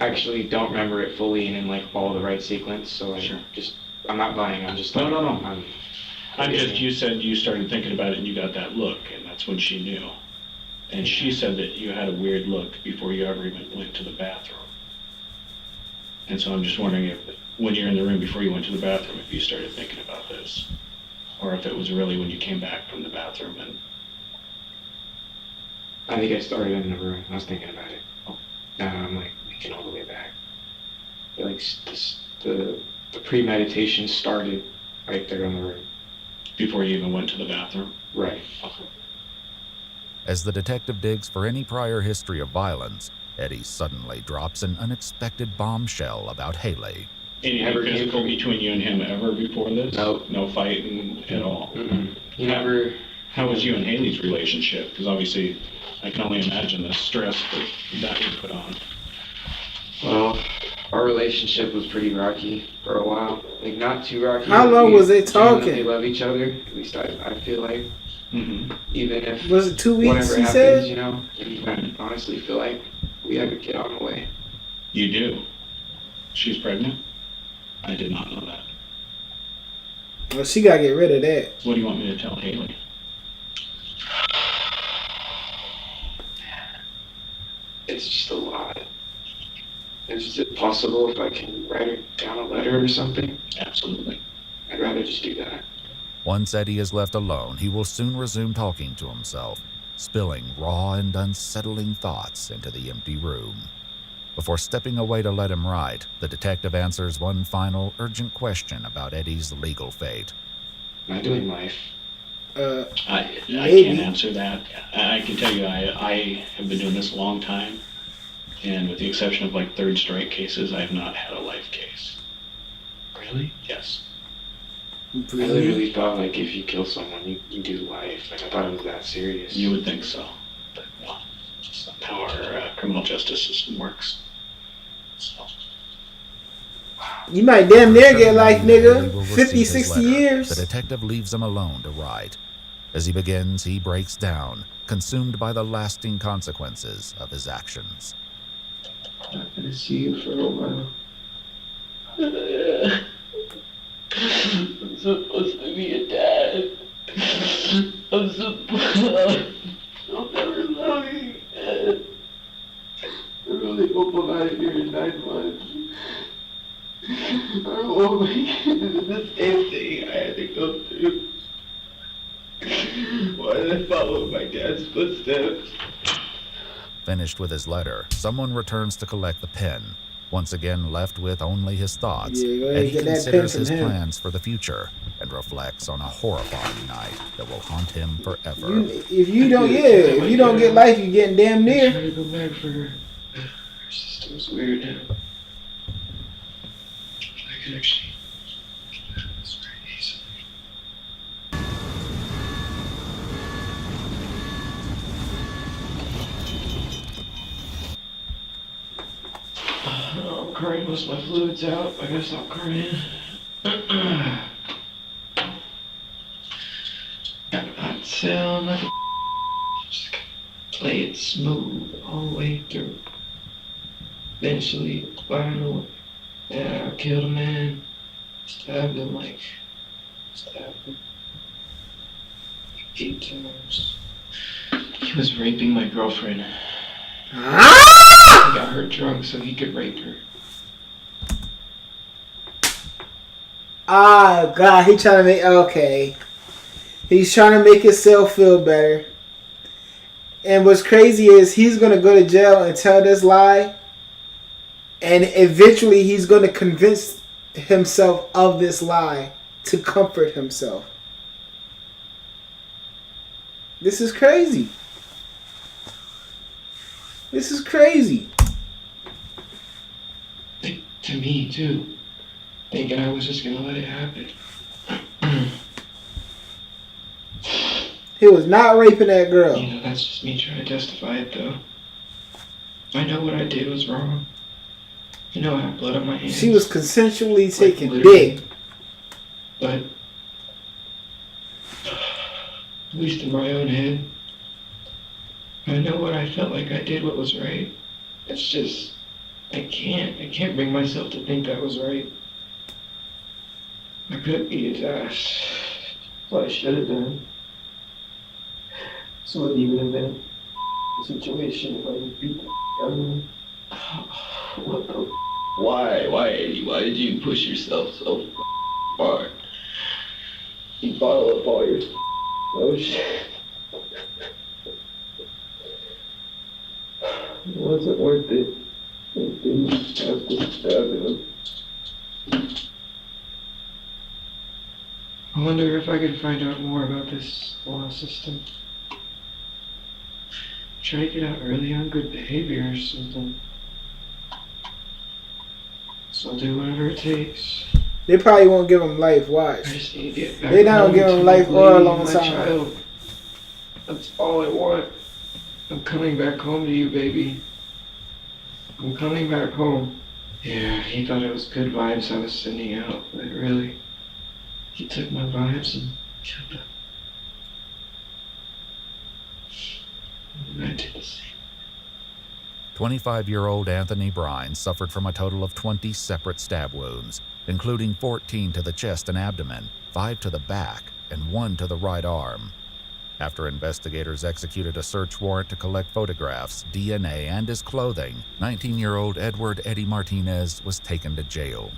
I actually don't remember it fully and in like all the right sequence, so I'm not lying, I'm just like... No. You said you started thinking about it and you got that look, and that's when she knew. And she said that you had a weird look before you ever even went to the bathroom. And so I'm just wondering if, when you're in the room before you went to the bathroom, if you started thinking about this, or if it was really when you came back from the bathroom and... I think I started in the room. I was thinking about it. Now I'm like thinking all the way back. Like the premeditation started right there in the room. Before you even went to the bathroom? Right. As the detective digs for any prior history of violence, Eddie suddenly drops an unexpected bombshell about Haley. Anything physical between you and him ever before this? No fighting at all? Mm-mm. How was you and Haley's relationship? Because obviously, I can only imagine the stress that would put on. Well, our relationship was pretty rocky for a while. Like, not too rocky. How long was they talking? They love each other. At least I feel like. Mm-hmm. Even if was it 2 weeks? Whatever he happens, said? you know, and I honestly feel like we have a kid on the way. You do? She's pregnant? I did not know that. Well, she gotta get rid of that. What do you want me to tell Haley? It's just a lot. Is it possible if I can write it down a letter or something? Absolutely. I'd rather just do that. Once Eddie is left alone, he will soon resume talking to himself, spilling raw and unsettling thoughts into the empty room. Before stepping away to let him write, the detective answers one final urgent question about Eddie's legal fate. Am I doing life? I can't answer that. I can tell you I have been doing this a long time, and with the exception of like third strike cases, I have not had a life case. Really? Yes. I literally thought like if you kill someone, you do life. Like I thought it was that serious. You would think so, but well, it's not how our criminal justice system works. So. You might damn near get life, nigga. 50, 60 years. The detective leaves him alone to write. As he begins, he breaks down, consumed by the lasting consequences of his actions. I'm not gonna see you for a while. I'm supposed to be a dad. I'm supposed. I'll never love you again. I really hope I'm out of here in 9 months. I won't make it into the same thing I had to go through. Why did I follow my dad's footsteps? Finished with his letter, someone returns to collect the pen. Once again left with only his thoughts, Eddie considers his plans for the future and reflects on a horrifying night that will haunt him forever. If you don't get life, you're getting damn near. I'm trying to go back for her. Her system's weird. I could actually. It's very easy. I'm crying. Most of my fluid's out. I gotta stop crying. Gotta not sound like a just play it smooth all the way through. Eventually, final. Yeah, I killed a man. Stabbed him 8 times. He was raping my girlfriend. He got her drunk so he could rape her. Ah, God, he's trying to make... Okay. He's trying to make himself feel better. And what's crazy is he's going to go to jail and tell this lie. And eventually he's going to convince himself of this lie to comfort himself. This is crazy. This is crazy. To me, too. Thinking I was just going to let it happen. He was not raping that girl. You know, that's just me trying to justify it, though. I know what I did was wrong. You know I have blood on my hands. She was consensually taking dick. But, at least in my own head, I know what I felt like I did what was right. It's just, I can't bring myself to think that was right. I could have beat his ass. That's what I should have done. So it even have been a situation where I would beat the out of him. What the? Why, Eddie? Why did you push yourself so far? You bottle up all your shit. It wasn't worth it. It didn't have to stab him. I wonder if I could find out more about this law system. Try to get out early on good behavior or something. So I'll do whatever it takes. They probably won't give him life. Watch. I just need to get back They not home gonna give to him my life or a lady long and my time. child. That's all I want. I'm coming back home to you, baby. I'm coming back home. Yeah, he thought it was good vibes I was sending out, but really, he took my vibes and killed them. And I did the same. 25-year-old Anthony Brine suffered from a total of 20 separate stab wounds, including 14 to the chest and abdomen, 5 to the back, and 1 to the right arm. After investigators executed a search warrant to collect photographs, DNA, and his clothing, 19-year-old Edward Eddie Martinez was taken to jail.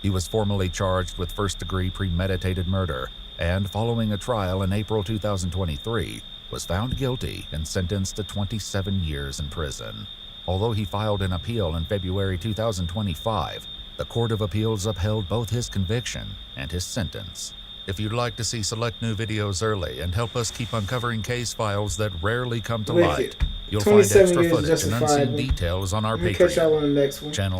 He was formally charged with first-degree premeditated murder and, following a trial in April 2023, was found guilty and sentenced to 27 years in prison. Although he filed an appeal in February 2025, the Court of Appeals upheld both his conviction and his sentence. If you'd like to see select new videos early and help us keep uncovering case files that rarely come to light, you'll find extra footage and unseen details on our Patreon channel.